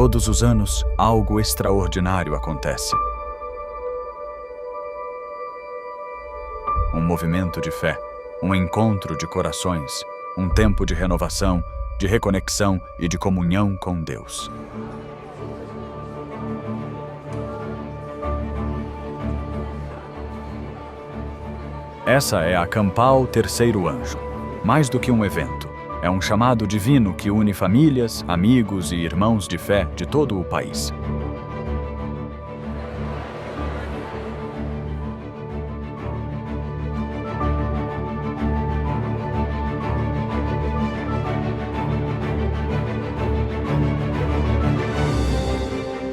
Todos os anos, algo extraordinário acontece. Um movimento de fé, um encontro de corações, um tempo de renovação, de reconexão e de comunhão com Deus. Essa é a Campal Terceiro Anjo. Mais do que um evento, é um chamado divino que une famílias, amigos e irmãos de fé de todo o país.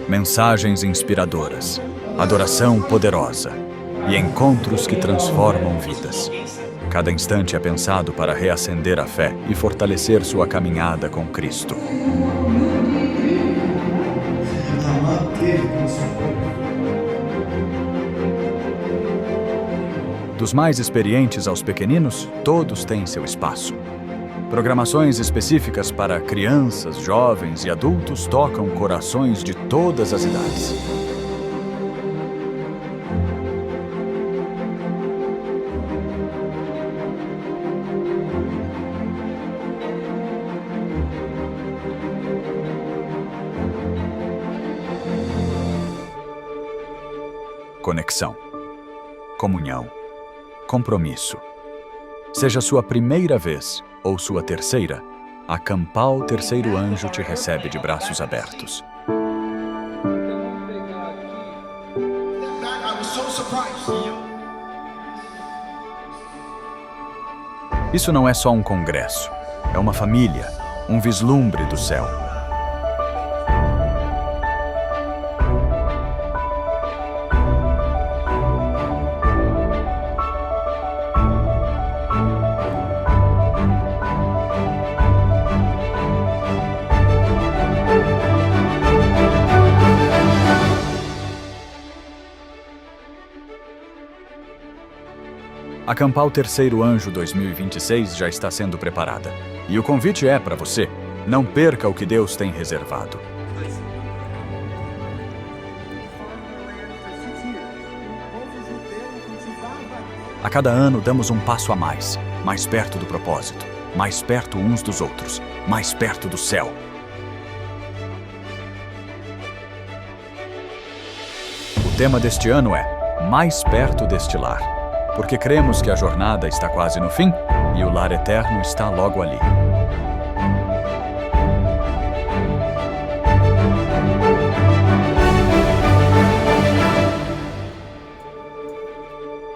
Mensagens inspiradoras, adoração poderosa e encontros que transformam vidas. Cada instante é pensado para reacender a fé e fortalecer sua caminhada com Cristo. Dos mais experientes aos pequeninos, todos têm seu espaço. Programações específicas para crianças, jovens e adultos tocam corações de todas as idades. Conexão, comunhão, compromisso. Seja sua primeira vez ou sua terceira, a Campal Terceiro Anjo te recebe de braços abertos. Isso não é só um congresso, é uma família, um vislumbre do céu. A Campal Terceiro Anjo 2026 já está sendo preparada. E o convite é para você. Não perca o que Deus tem reservado. A cada ano damos um passo a mais perto do propósito, mais perto uns dos outros, mais perto do céu. O tema deste ano é Mais Perto deste Lar. Porque cremos que a jornada está quase no fim e o lar eterno está logo ali.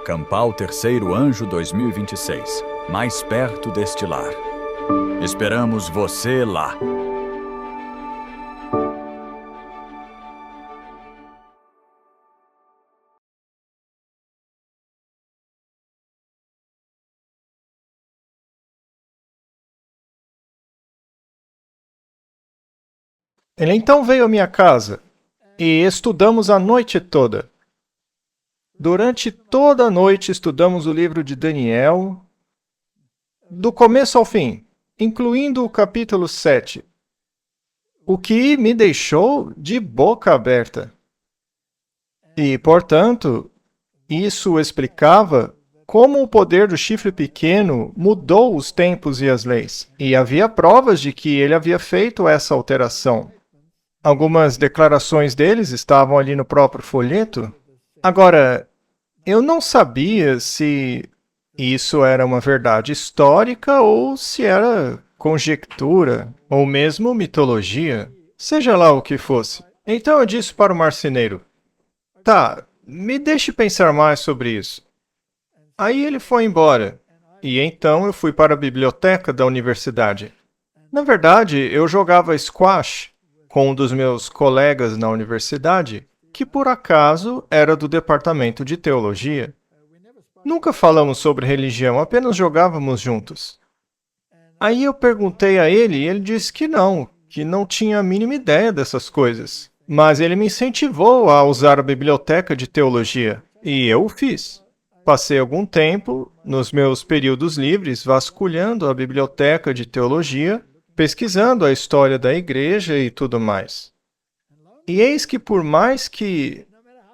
Campal Terceiro Anjo 2026. Mais perto deste lar. Esperamos você lá. Ele então veio à minha casa e estudamos a noite toda. Durante toda a noite estudamos o livro de Daniel, do começo ao fim, incluindo o capítulo 7, o que me deixou de boca aberta. E, portanto, isso explicava como o poder do chifre pequeno mudou os tempos e as leis. E havia provas de que ele havia feito essa alteração. Algumas declarações deles estavam ali no próprio folheto. Agora, eu não sabia se isso era uma verdade histórica ou se era conjectura ou mesmo mitologia, seja lá o que fosse. Então eu disse para o marceneiro, tá, me deixe pensar mais sobre isso. Aí ele foi embora, e então eu fui para a biblioteca da universidade. Na verdade, eu jogava squash com um dos meus colegas na universidade, que por acaso era do departamento de teologia. Nunca falamos sobre religião, apenas jogávamos juntos. Aí eu perguntei a ele e ele disse que não tinha a mínima ideia dessas coisas. Mas ele me incentivou a usar a biblioteca de teologia, e eu o fiz. Passei algum tempo, nos meus períodos livres, vasculhando a biblioteca de teologia, pesquisando a história da igreja e tudo mais. E eis que por mais que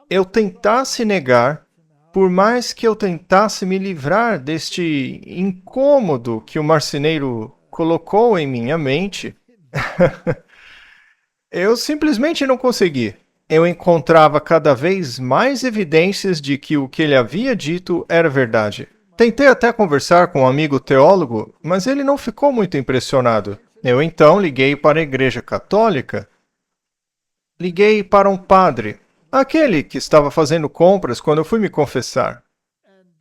eu tentasse negar, por mais que eu tentasse me livrar deste incômodo que o marceneiro colocou em minha mente, eu simplesmente não consegui. Eu encontrava cada vez mais evidências de que o que ele havia dito era verdade. Tentei até conversar com um amigo teólogo, mas ele não ficou muito impressionado. Eu então liguei para a Igreja Católica. Liguei para um padre, aquele que estava fazendo compras quando eu fui me confessar.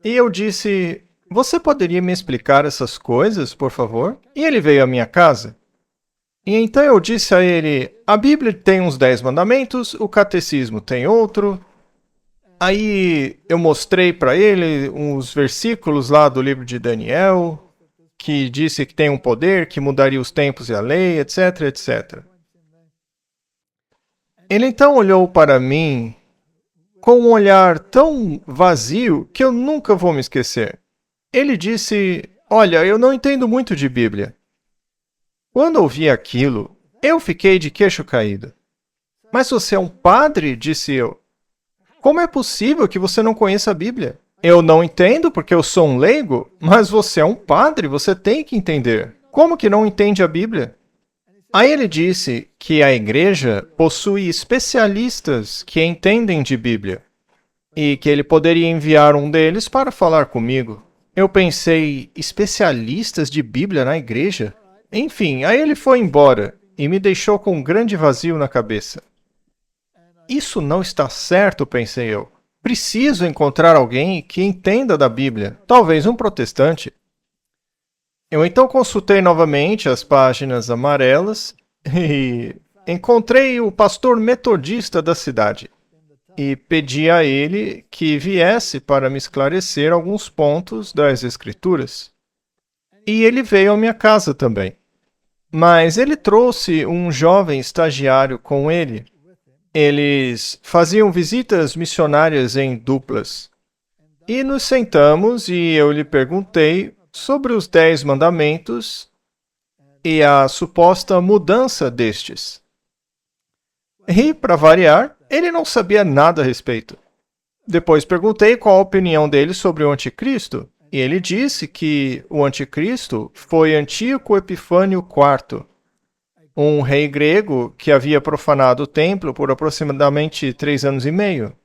E eu disse: "Você poderia me explicar essas coisas, por favor?" E ele veio à minha casa. E então eu disse a ele: "A Bíblia tem uns 10 mandamentos, o catecismo tem outro." Aí eu mostrei para ele uns versículos lá do livro de Daniel, que disse que tem um poder que mudaria os tempos e a lei, etc, etc. Ele então olhou para mim com um olhar tão vazio que eu nunca vou me esquecer. Ele disse: "Olha, eu não entendo muito de Bíblia." Quando ouvi aquilo, eu fiquei de queixo caído. "Mas você é um padre?" disse eu. "Como é possível que você não conheça a Bíblia?" "Eu não entendo porque eu sou um leigo, mas você é um padre, você tem que entender. Como que não entende a Bíblia?" Aí ele disse que a igreja possui especialistas que entendem de Bíblia e que ele poderia enviar um deles para falar comigo. Eu pensei: especialistas de Bíblia na igreja? Enfim, aí ele foi embora e me deixou com um grande vazio na cabeça. Isso não está certo, pensei eu. Preciso encontrar alguém que entenda da Bíblia, talvez um protestante. Eu então consultei novamente as páginas amarelas e encontrei o pastor metodista da cidade e pedi a ele que viesse para me esclarecer alguns pontos das Escrituras. E ele veio à minha casa também. Mas ele trouxe um jovem estagiário com ele. Eles faziam visitas missionárias em duplas. E nos sentamos e eu lhe perguntei sobre os 10 mandamentos e a suposta mudança destes. E, para variar, ele não sabia nada a respeito. Depois perguntei qual a opinião dele sobre o anticristo, e ele disse que o anticristo foi Antíoco Epifânio IV, um rei grego que havia profanado o templo por aproximadamente 3 anos e meio.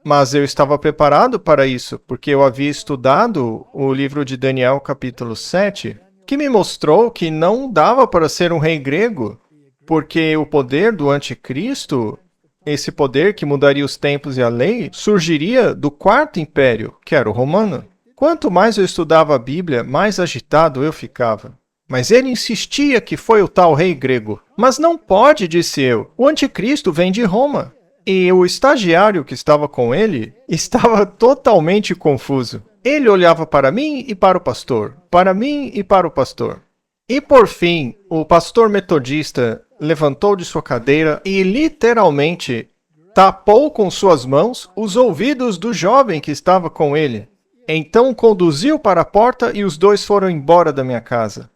Mas eu estava preparado para isso, porque eu havia estudado o livro de Daniel, capítulo 7, que me mostrou que não dava para ser um rei grego, porque o poder do anticristo, esse poder que mudaria os tempos e a lei, surgiria do quarto império, que era o romano. Quanto mais eu estudava a Bíblia, mais agitado eu ficava. Mas ele insistia que foi o tal rei grego. "Mas não pode", disse eu, "o anticristo vem de Roma." E o estagiário que estava com ele estava totalmente confuso. Ele olhava para mim e para o pastor, para mim e para o pastor. E por fim, o pastor metodista levantou de sua cadeira e literalmente tapou com suas mãos os ouvidos do jovem que estava com ele. Então conduziu para a porta e os dois foram embora da minha casa.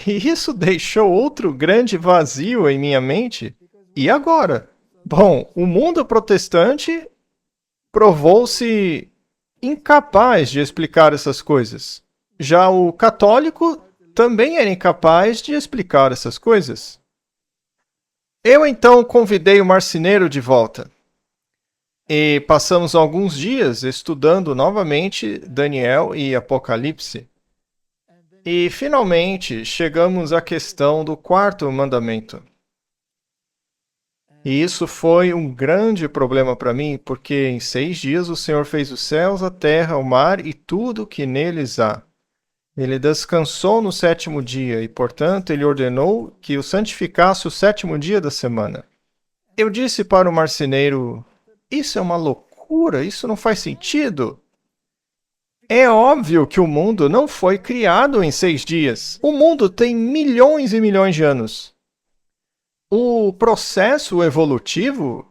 E isso deixou outro grande vazio em minha mente. E agora? Bom, o mundo protestante provou-se incapaz de explicar essas coisas. Já o católico também era incapaz de explicar essas coisas. Eu então convidei o marceneiro de volta. E passamos alguns dias estudando novamente Daniel e Apocalipse. E finalmente chegamos à questão do 4º mandamento. E isso foi um grande problema para mim, porque em 6 dias o Senhor fez os céus, a terra, o mar e tudo que neles há. Ele descansou no 7º dia e, portanto, ele ordenou que o santificasse o 7º dia da semana. Eu disse para o marceneiro: "Isso é uma loucura, isso não faz sentido." É óbvio que o mundo não foi criado em 6 dias. O mundo tem milhões e milhões de anos. O processo evolutivo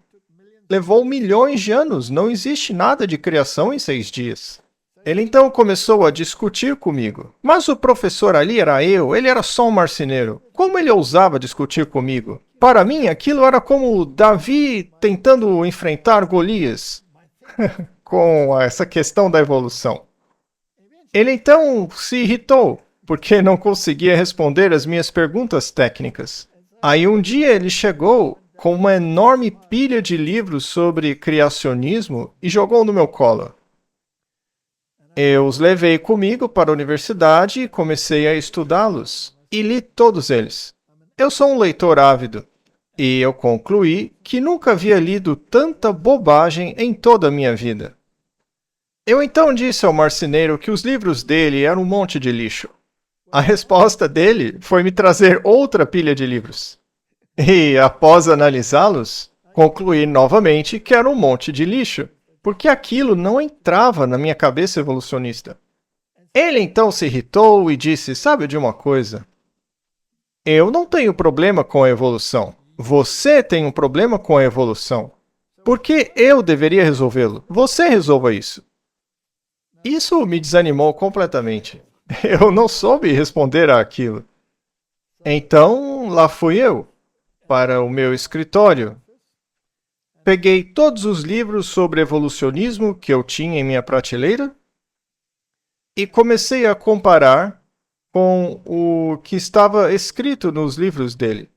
levou milhões de anos. Não existe nada de criação em 6 dias. Ele então começou a discutir comigo. Mas o professor ali era eu, ele era só um marceneiro. Como ele ousava discutir comigo? para mim, aquilo era como Davi tentando enfrentar Golias com essa questão da evolução. Ele então se irritou, porque não conseguia responder as minhas perguntas técnicas. Aí um dia ele chegou com uma enorme pilha de livros sobre criacionismo e jogou no meu colo. Eu os levei comigo para a universidade e comecei a estudá-los, e li todos eles. Eu sou um leitor ávido, e eu concluí que nunca havia lido tanta bobagem em toda a minha vida. Eu então disse ao marceneiro que os livros dele eram um monte de lixo. A resposta dele foi me trazer outra pilha de livros. E, após analisá-los, concluí novamente que era um monte de lixo, porque aquilo não entrava na minha cabeça evolucionista. Ele então se irritou e disse: sabe de uma coisa? Eu não tenho problema com a evolução. Você tem um problema com a evolução. Por que eu deveria resolvê-lo? Você resolva isso. Isso me desanimou completamente. Eu não soube responder àquilo. Então, lá fui eu, para o meu escritório. Peguei todos os livros sobre evolucionismo que eu tinha em minha prateleira e comecei a comparar com o que estava escrito nos livros dele.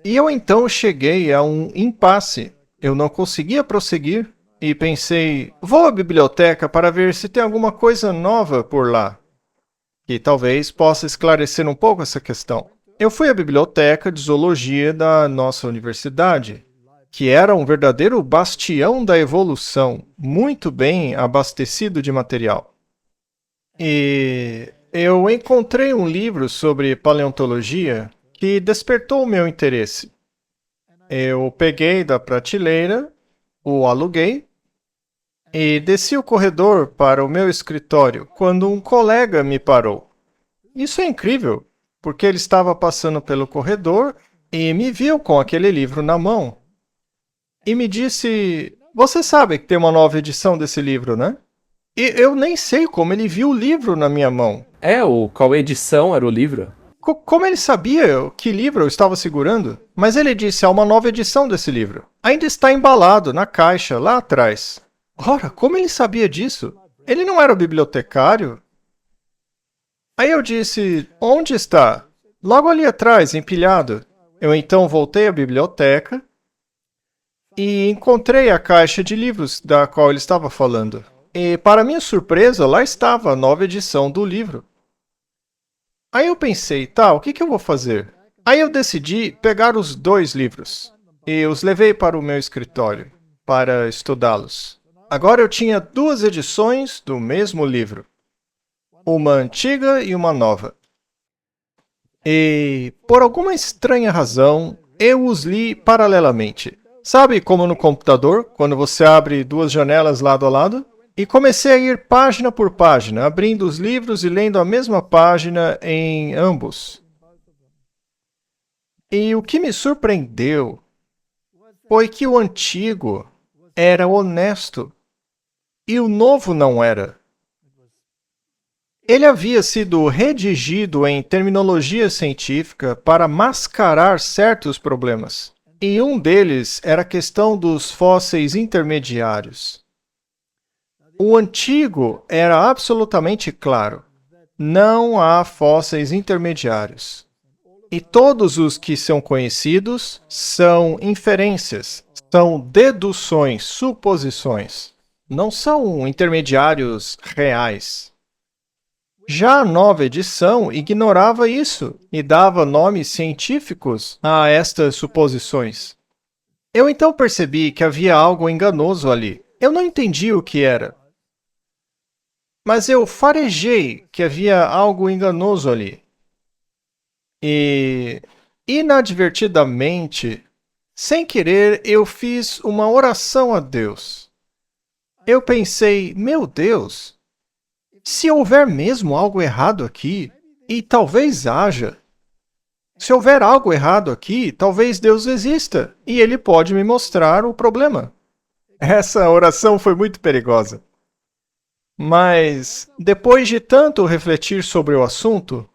E eu então cheguei a um impasse. Eu não conseguia prosseguir e pensei, vou à biblioteca para ver se tem alguma coisa nova por lá, que talvez possa esclarecer um pouco essa questão. Eu fui à biblioteca de zoologia da nossa universidade, que era um verdadeiro bastião da evolução, muito bem abastecido de material. E eu encontrei um livro sobre paleontologia que despertou o meu interesse. Eu peguei da prateleira, o aluguei e desci o corredor para o meu escritório quando um colega me parou. Isso é incrível, porque ele estava passando pelo corredor e me viu com aquele livro na mão. E me disse, você sabe que tem uma nova edição desse livro, né? E eu nem sei como ele viu o livro na minha mão. Qual edição era o livro? Como ele sabia que livro eu estava segurando? Mas ele disse, há uma nova edição desse livro. Ainda está embalado na caixa, lá atrás. Ora, como ele sabia disso? Ele não era o bibliotecário? Aí eu disse, onde está? Logo ali atrás, empilhado. Eu então voltei à biblioteca e encontrei a caixa de livros da qual ele estava falando. E, para minha surpresa, lá estava a nova edição do livro. Aí eu pensei, tá, o que eu vou fazer? Aí eu decidi pegar os 2 livros e os levei para o meu escritório para estudá-los. Agora eu tinha 2 edições do mesmo livro, uma antiga e uma nova. E, por alguma estranha razão, eu os li paralelamente. Sabe como no computador, quando você abre 2 janelas lado a lado? E comecei a ir página por página, abrindo os livros e lendo a mesma página em ambos. E o que me surpreendeu foi que o antigo era honesto e o novo não era. Ele havia sido redigido em terminologia científica para mascarar certos problemas. E um deles era a questão dos fósseis intermediários. O antigo era absolutamente claro. Não há fósseis intermediários. E todos os que são conhecidos são inferências, são deduções, suposições. Não são intermediários reais. Já a nova edição ignorava isso e dava nomes científicos a estas suposições. Eu então percebi que havia algo enganoso ali. Eu não entendi o que era. Mas eu farejei que havia algo enganoso ali. E, inadvertidamente, sem querer, eu fiz uma oração a Deus. Eu pensei, meu Deus, se houver mesmo algo errado aqui, e talvez haja, se houver algo errado aqui, talvez Deus exista, e Ele pode me mostrar o problema. Essa oração foi muito perigosa. Mas, depois de tanto refletir sobre o assunto,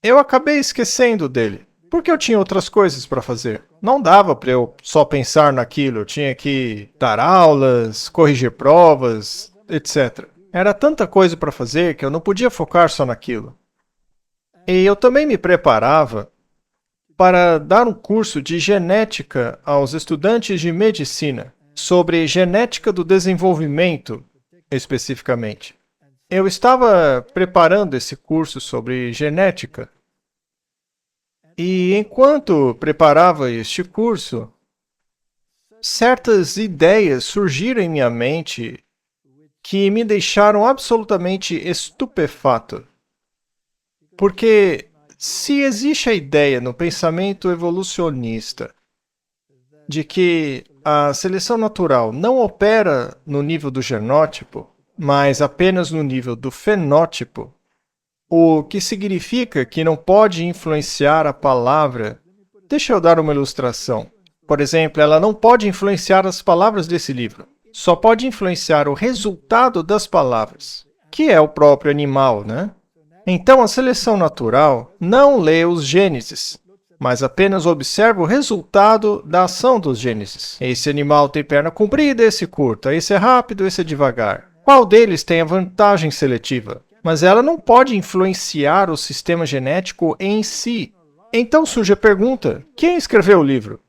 eu acabei esquecendo dele, Porque eu tinha outras coisas para fazer. Não dava para eu só pensar naquilo, eu tinha que dar aulas, corrigir provas, etc. Era tanta coisa para fazer que eu não podia focar só naquilo. E eu também me preparava para dar um curso de genética aos estudantes de medicina, sobre genética do desenvolvimento, especificamente. Eu estava preparando esse curso sobre genética. E enquanto preparava este curso, certas ideias surgiram em minha mente que me deixaram absolutamente estupefato. Porque se existe a ideia no pensamento evolucionista de que a seleção natural não opera no nível do genótipo, mas apenas no nível do fenótipo, o que significa que não pode influenciar a palavra. Deixa eu dar uma ilustração. Por exemplo, ela não pode influenciar as palavras desse livro. Só pode influenciar o resultado das palavras, que é o próprio animal, né? Então, a seleção natural não lê os Gênesis, mas apenas observa o resultado da ação dos Gênesis. Esse animal tem perna comprida, esse curta, esse é rápido, esse é devagar. Qual deles tem a vantagem seletiva? Mas ela não pode influenciar o sistema genético em si. Então surge a pergunta: quem escreveu o livro?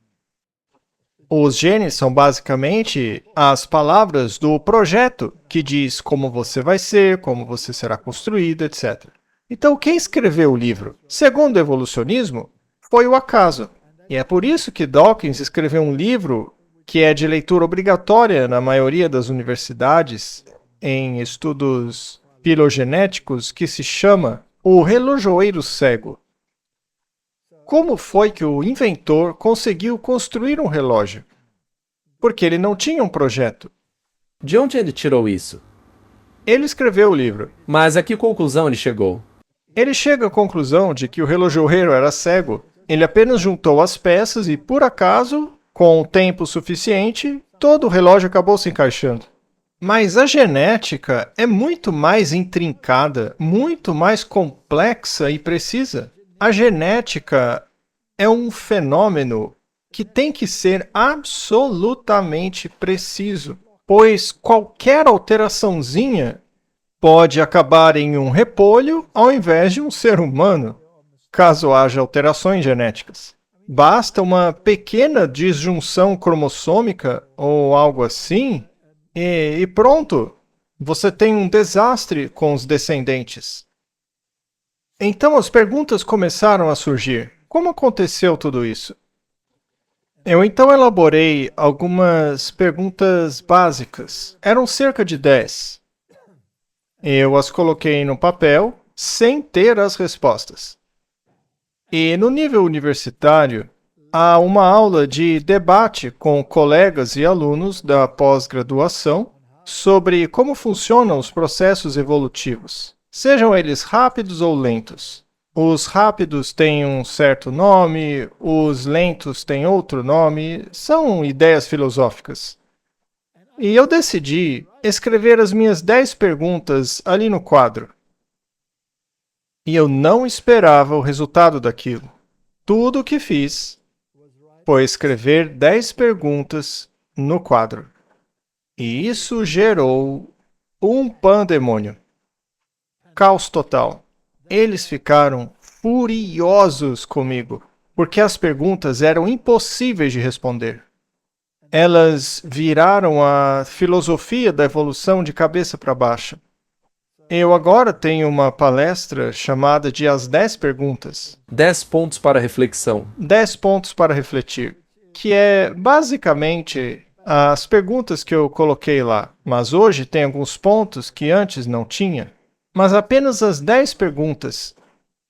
Os genes são basicamente as palavras do projeto que diz como você vai ser, como você será construído, etc. Então, quem escreveu o livro? Segundo o evolucionismo, foi o acaso. E é por isso que Dawkins escreveu um livro que é de leitura obrigatória na maioria das universidades em estudos filogenéticos, que se chama O Relojoeiro Cego. Como foi que o inventor conseguiu construir um relógio? Porque ele não tinha um projeto. De onde ele tirou isso? Ele escreveu o livro. Mas a que conclusão ele chegou? Ele chega à conclusão de que o relojoeiro era cego. Ele apenas juntou as peças e, por acaso, com o tempo suficiente, todo o relógio acabou se encaixando. Mas a genética é muito mais intrincada, muito mais complexa e precisa. A genética é um fenômeno que tem que ser absolutamente preciso, pois qualquer alteraçãozinha pode acabar em um repolho ao invés de um ser humano, caso haja alterações genéticas. Basta uma pequena disjunção cromossômica ou algo assim, e pronto, você tem um desastre com os descendentes. Então as perguntas começaram a surgir. Como aconteceu tudo isso? Eu então elaborei algumas perguntas básicas. Eram cerca de 10. Eu as coloquei no papel sem ter as respostas. E no nível universitário, há uma aula de debate com colegas e alunos da pós-graduação sobre como funcionam os processos evolutivos, sejam eles rápidos ou lentos. Os rápidos têm um certo nome, os lentos têm outro nome, são ideias filosóficas. E eu decidi escrever as minhas 10 perguntas ali no quadro. E eu não esperava o resultado daquilo. Tudo o que fiz foi escrever 10 perguntas no quadro. E isso gerou um pandemônio. Caos total. Eles ficaram furiosos comigo, porque as perguntas eram impossíveis de responder. Elas viraram a filosofia da evolução de cabeça para baixo. Eu agora tenho uma palestra chamada de As 10 Perguntas. 10 pontos para reflexão. 10 pontos para refletir, que é basicamente as perguntas que eu coloquei lá. Mas hoje tem alguns pontos que antes não tinha. Mas apenas as 10 perguntas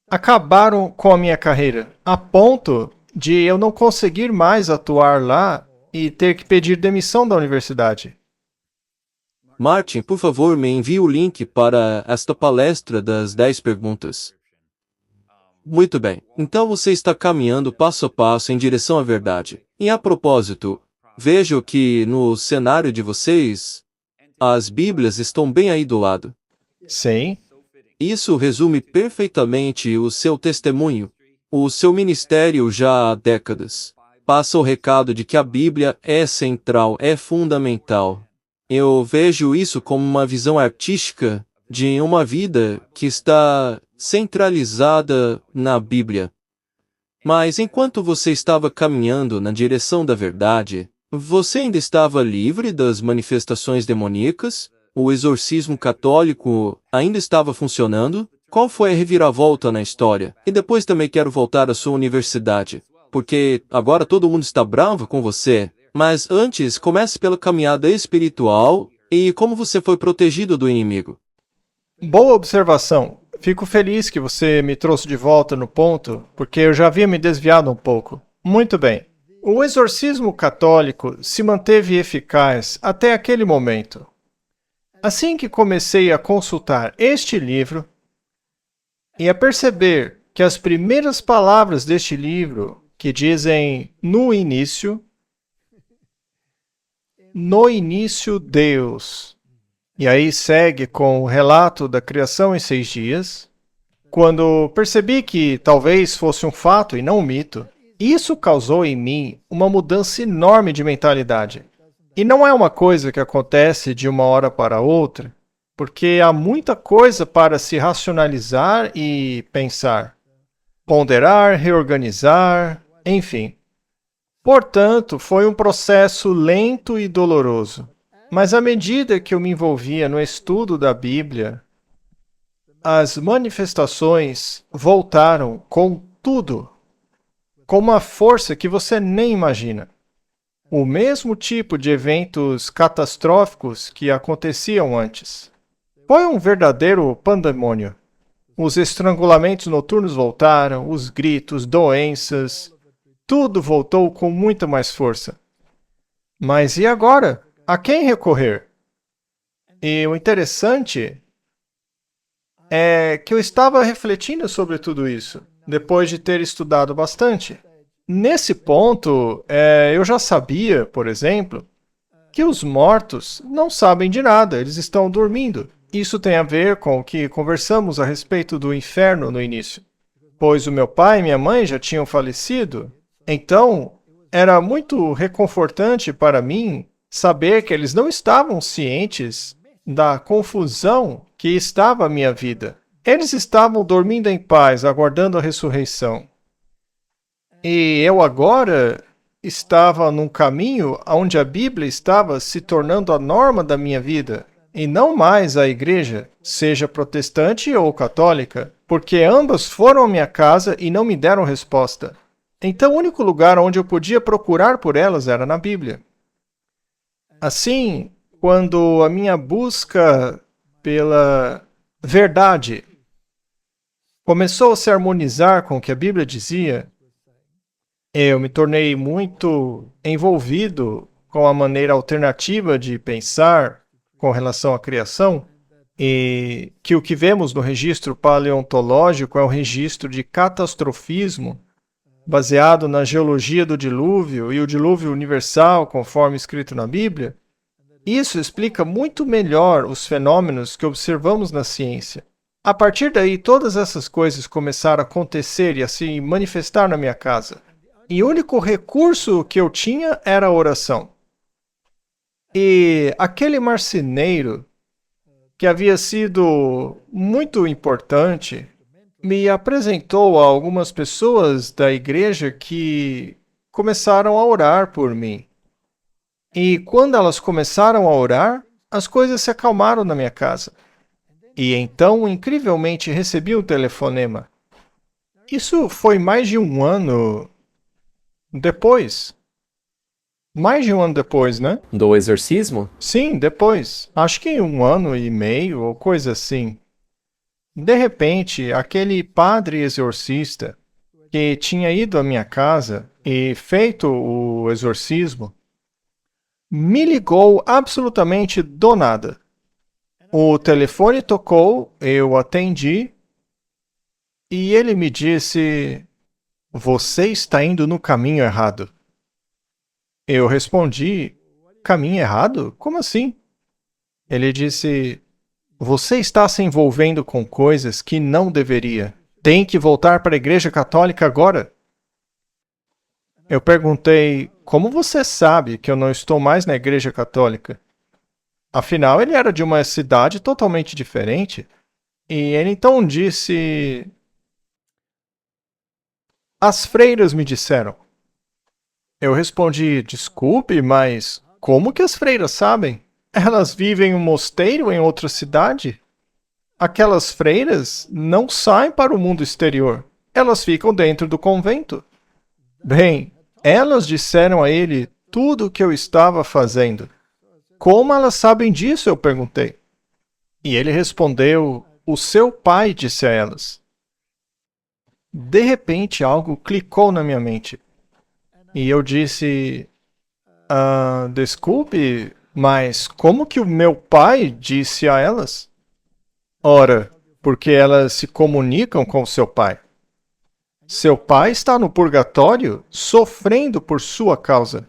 acabaram com a minha carreira, a ponto de eu não conseguir mais atuar lá e ter que pedir demissão da universidade. Martin, por favor, me envie o link para esta palestra das 10 perguntas. Muito bem. Então você está caminhando passo a passo em direção à verdade. E a propósito, vejo que no cenário de vocês, as Bíblias estão bem aí do lado. Sim. Isso resume perfeitamente o seu testemunho. o seu ministério já há décadas. Passa o recado de que a Bíblia é central, é fundamental. Eu vejo isso como uma visão artística de uma vida que está centralizada na Bíblia. Mas enquanto você estava caminhando na direção da verdade, você ainda estava livre das manifestações demoníacas? O exorcismo católico ainda estava funcionando? Qual foi a reviravolta na história? E depois também quero voltar à sua universidade, porque agora todo mundo está bravo com você. Mas antes, comece pela caminhada espiritual e como você foi protegido do inimigo. Boa observação. Fico feliz que você me trouxe de volta no ponto, porque eu já havia me desviado um pouco. Muito bem. O exorcismo católico se manteve eficaz até aquele momento. Assim que comecei a consultar este livro e a perceber que as primeiras palavras deste livro, que dizem no início Deus, e aí segue com o relato da criação em 6 dias, quando percebi que talvez fosse um fato e não um mito, isso causou em mim uma mudança enorme de mentalidade. E não é uma coisa que acontece de uma hora para outra, porque há muita coisa para se racionalizar e pensar, ponderar, reorganizar, enfim. Portanto, foi um processo lento e doloroso. Mas à medida que eu me envolvia no estudo da Bíblia, as manifestações voltaram com tudo, com uma força que você nem imagina. O mesmo tipo de eventos catastróficos que aconteciam antes. Foi um verdadeiro pandemônio. Os estrangulamentos noturnos voltaram, os gritos, doenças, tudo voltou com muita mais força. Mas e agora? A quem recorrer? E o interessante é que eu estava refletindo sobre tudo isso, depois de ter estudado bastante. Nesse ponto, eu já sabia, por exemplo, que os mortos não sabem de nada, eles estão dormindo. Isso tem a ver com o que conversamos a respeito do inferno no início. Pois o meu pai e minha mãe já tinham falecido, então era muito reconfortante para mim saber que eles não estavam cientes da confusão que estava a minha vida. Eles estavam dormindo em paz, aguardando a ressurreição. E eu agora estava num caminho onde a Bíblia estava se tornando a norma da minha vida, e não mais a igreja, seja protestante ou católica, porque ambas foram à minha casa e não me deram resposta. Então o único lugar onde eu podia procurar por elas era na Bíblia. Assim, quando a minha busca pela verdade começou a se harmonizar com o que a Bíblia dizia, eu me tornei muito envolvido com a maneira alternativa de pensar com relação à criação, e que o que vemos no registro paleontológico é um registro de catastrofismo baseado na geologia do dilúvio e o dilúvio universal, conforme escrito na Bíblia. Isso explica muito melhor os fenômenos que observamos na ciência. A partir daí, todas essas coisas começaram a acontecer e a se manifestar na minha casa. E o único recurso que eu tinha era a oração. E aquele marceneiro, que havia sido muito importante, me apresentou a algumas pessoas da igreja que começaram a orar por mim. E quando elas começaram a orar, as coisas se acalmaram na minha casa. E então, incrivelmente, recebi um telefonema. Isso foi mais de um ano depois. Mais de um ano depois, né? Do exorcismo? Sim, depois. Acho que 1 ano e meio ou coisa assim. De repente, aquele padre exorcista que tinha ido à minha casa e feito o exorcismo, me ligou absolutamente do nada. O telefone tocou, eu atendi, e ele me disse: "Você está indo no caminho errado." Eu respondi: "Caminho errado? Como assim?" Ele disse: "Você está se envolvendo com coisas que não deveria." Tem que voltar para a Igreja Católica agora? Eu perguntei, como você sabe que eu não estou mais na Igreja Católica? Afinal, ele era de uma cidade totalmente diferente. E ele então disse, as freiras me disseram. Eu respondi, desculpe, mas como que as freiras sabem? Elas vivem em um mosteiro em outra cidade? Aquelas freiras não saem para o mundo exterior. Elas ficam dentro do convento. Bem, elas disseram a ele tudo o que eu estava fazendo. Como elas sabem disso? Eu perguntei. E ele respondeu, o seu pai disse a elas. De repente, algo clicou na minha mente. E eu disse, desculpe, mas como que o meu pai disse a elas? Ora, porque elas se comunicam com o seu pai. Seu pai está no purgatório, sofrendo por sua causa.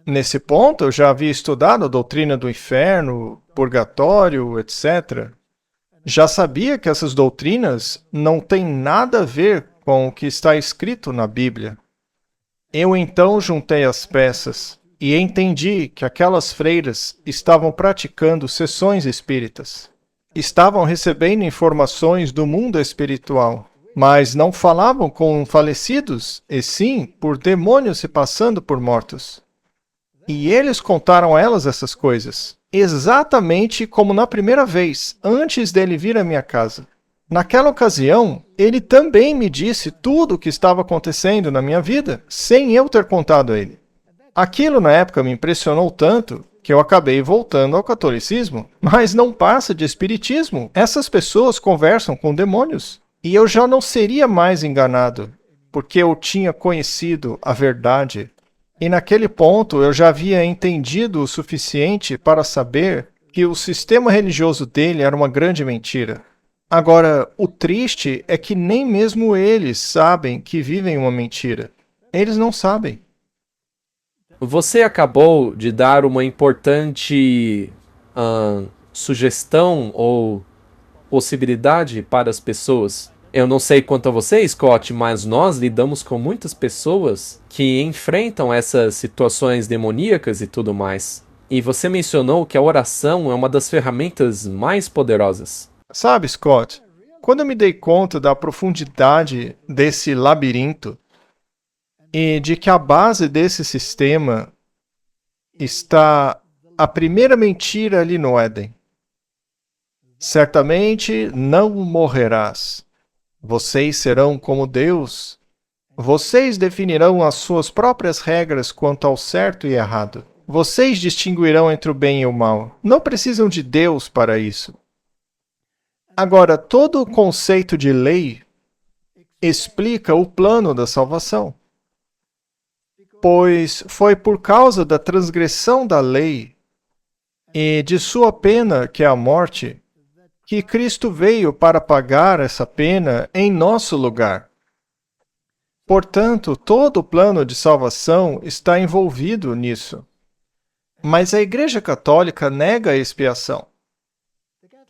Nesse ponto, eu já havia estudado a doutrina do inferno, purgatório, etc. Já sabia que essas doutrinas não têm nada a ver com o que está escrito na Bíblia. Eu então juntei as peças e entendi que aquelas freiras estavam praticando sessões espíritas. Estavam recebendo informações do mundo espiritual, mas não falavam com falecidos, e sim por demônios se passando por mortos. E eles contaram a elas essas coisas, exatamente como na primeira vez, antes dele vir à minha casa. Naquela ocasião, ele também me disse tudo o que estava acontecendo na minha vida, sem eu ter contado a ele. Aquilo na época me impressionou tanto que eu acabei voltando ao catolicismo, mas não passa de espiritismo. Essas pessoas conversam com demônios. E eu já não seria mais enganado, porque eu tinha conhecido a verdade. E naquele ponto eu já havia entendido o suficiente para saber que o sistema religioso dele era uma grande mentira. Agora, o triste é que nem mesmo eles sabem que vivem uma mentira. Eles não sabem. Você acabou de dar uma importante sugestão ou possibilidade para as pessoas. Eu não sei quanto a você, Scott, mas nós lidamos com muitas pessoas que enfrentam essas situações demoníacas e tudo mais. E você mencionou que a oração é uma das ferramentas mais poderosas. Sabe, Scott, quando eu me dei conta da profundidade desse labirinto e de que a base desse sistema está a primeira mentira ali no Éden. Certamente não morrerás. Vocês serão como Deus. Vocês definirão as suas próprias regras quanto ao certo e errado. Vocês distinguirão entre o bem e o mal. Não precisam de Deus para isso. Agora, todo o conceito de lei explica o plano da salvação. Pois foi por causa da transgressão da lei e de sua pena, que é a morte, que Cristo veio para pagar essa pena em nosso lugar. Portanto, todo o plano de salvação está envolvido nisso. Mas a Igreja Católica nega a expiação.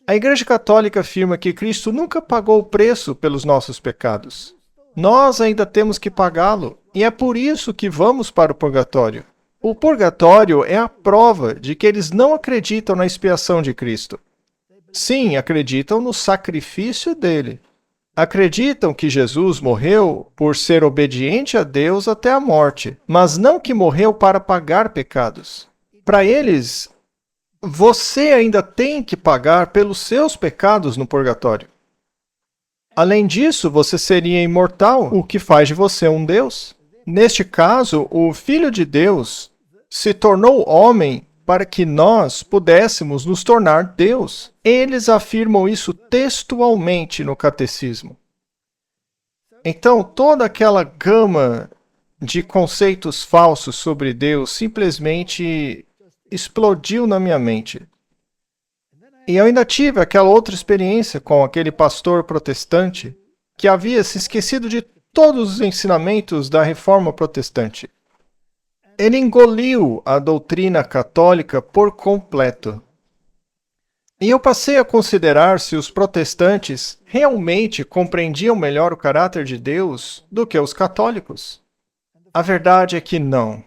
A Igreja Católica afirma que Cristo nunca pagou o preço pelos nossos pecados. Nós ainda temos que pagá-lo, e é por isso que vamos para o purgatório. O purgatório é a prova de que eles não acreditam na expiação de Cristo. Sim, acreditam no sacrifício dele. Acreditam que Jesus morreu por ser obediente a Deus até a morte, mas não que morreu para pagar pecados. Para eles, você ainda tem que pagar pelos seus pecados no purgatório. Além disso, você seria imortal, o que faz de você um Deus. Neste caso, o Filho de Deus se tornou homem para que nós pudéssemos nos tornar Deus. Eles afirmam isso textualmente no catecismo. Então, toda aquela gama de conceitos falsos sobre Deus simplesmente explodiu na minha mente. E eu ainda tive aquela outra experiência com aquele pastor protestante que havia se esquecido de todos os ensinamentos da Reforma Protestante. Ele engoliu a doutrina católica por completo. E eu passei a considerar se os protestantes realmente compreendiam melhor o caráter de Deus do que os católicos. A verdade é que não.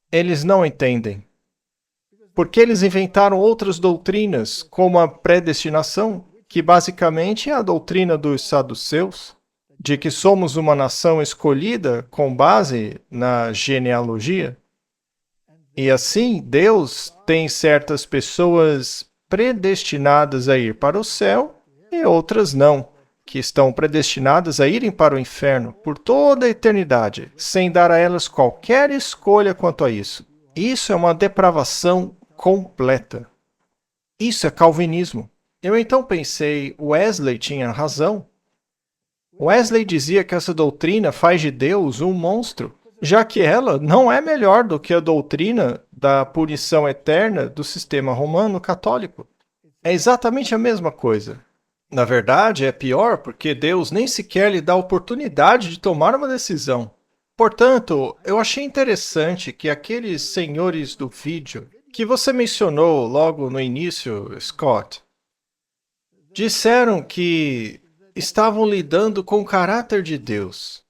Eles não entendem. Porque eles inventaram outras doutrinas, como a predestinação, que basicamente é a doutrina dos saduceus, de que somos uma nação escolhida com base na genealogia. E assim, Deus tem certas pessoas predestinadas a ir para o céu e outras não, que estão predestinadas a irem para o inferno por toda a eternidade, sem dar a elas qualquer escolha quanto a isso. Isso é uma depravação completa. Isso é calvinismo. Eu então pensei, Wesley tinha razão. Wesley dizia que essa doutrina faz de Deus um monstro, já que ela não é melhor do que a doutrina da punição eterna do sistema romano católico. É exatamente a mesma coisa. Na verdade, é pior porque Deus nem sequer lhe dá a oportunidade de tomar uma decisão. Portanto, eu achei interessante que aqueles senhores do vídeo que você mencionou logo no início, Scott, disseram que estavam lidando com o caráter de Deus.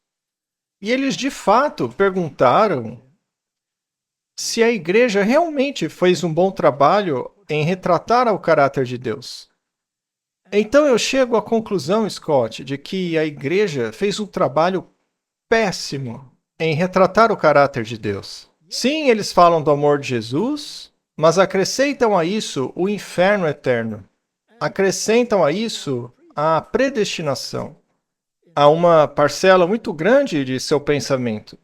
E eles de fato perguntaram se a igreja realmente fez um bom trabalho em retratar o caráter de Deus. Então eu chego à conclusão, Scott, de que a igreja fez um trabalho péssimo em retratar o caráter de Deus. Sim, eles falam do amor de Jesus, mas acrescentam a isso o inferno eterno. Acrescentam a isso a predestinação. Há uma parcela muito grande de seu pensamento.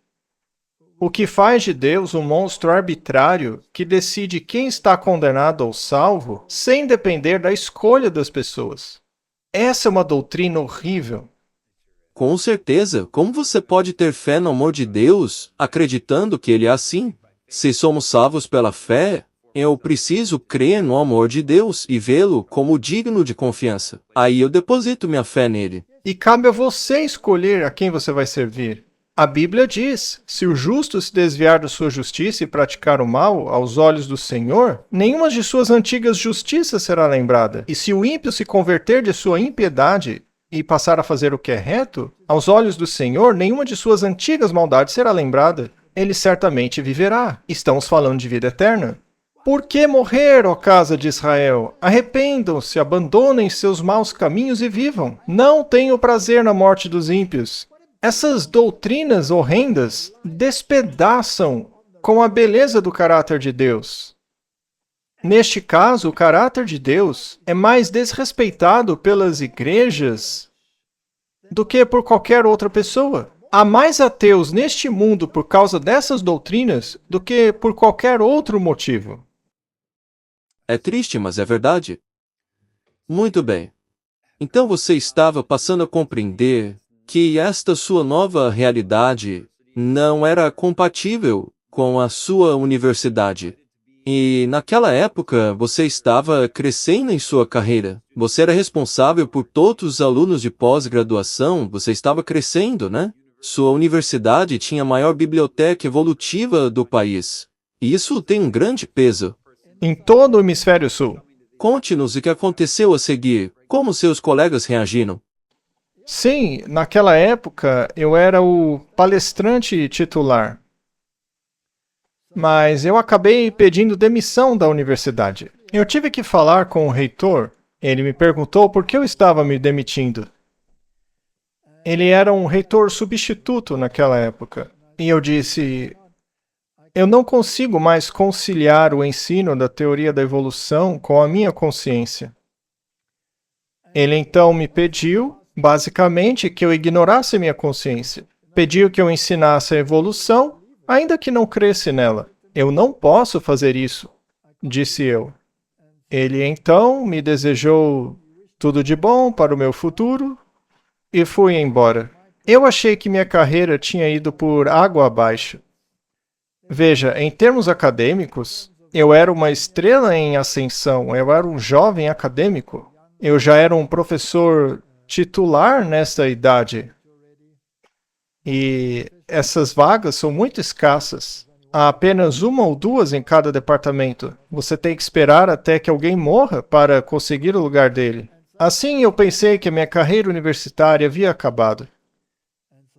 O que faz de Deus um monstro arbitrário que decide quem está condenado ou salvo sem depender da escolha das pessoas. Essa é uma doutrina horrível. Com certeza, como você pode ter fé no amor de Deus, acreditando que Ele é assim? Se somos salvos pela fé, eu preciso crer no amor de Deus e vê-lo como digno de confiança. Aí eu deposito minha fé nele. E cabe a você escolher a quem você vai servir. A Bíblia diz, se o justo se desviar da sua justiça e praticar o mal aos olhos do Senhor, nenhuma de suas antigas justiças será lembrada. E se o ímpio se converter de sua impiedade e passar a fazer o que é reto, aos olhos do Senhor, nenhuma de suas antigas maldades será lembrada. Ele certamente viverá. Estamos falando de vida eterna. Por que morrer, ó casa de Israel? Arrependam-se, abandonem seus maus caminhos e vivam. Não tenho prazer na morte dos ímpios. Essas doutrinas horrendas despedaçam com a beleza do caráter de Deus. Neste caso, o caráter de Deus é mais desrespeitado pelas igrejas do que por qualquer outra pessoa. Há mais ateus neste mundo por causa dessas doutrinas do que por qualquer outro motivo. É triste, mas é verdade. Muito bem. Então você estava passando a compreender que esta sua nova realidade não era compatível com a sua universidade. E naquela época você estava crescendo em sua carreira. Você era responsável por todos os alunos de pós-graduação, você estava crescendo, né? Sua universidade tinha a maior biblioteca evolutiva do país. E isso tem um grande peso. Em todo o hemisfério sul. Conte-nos o que aconteceu a seguir, como seus colegas reagiram. Sim, naquela época eu era o palestrante titular. Mas eu acabei pedindo demissão da universidade. Eu tive que falar com o reitor. Ele me perguntou por que eu estava me demitindo. Ele era um reitor substituto naquela época. E eu disse: eu não consigo mais conciliar o ensino da teoria da evolução com a minha consciência. Ele então me pediu, basicamente, que eu ignorasse minha consciência. Pediu que eu ensinasse a evolução, ainda que não cresce nela. Eu não posso fazer isso, disse eu. Ele então me desejou tudo de bom para o meu futuro e fui embora. Eu achei que minha carreira tinha ido por água abaixo. Veja, em termos acadêmicos, eu era uma estrela em ascensão, eu era um jovem acadêmico. Eu já era um professor titular nessa idade. E essas vagas são muito escassas. há apenas uma ou duas em cada departamento. Você tem que esperar até que alguém morra para conseguir o lugar dele. Assim, eu pensei que a minha carreira universitária havia acabado.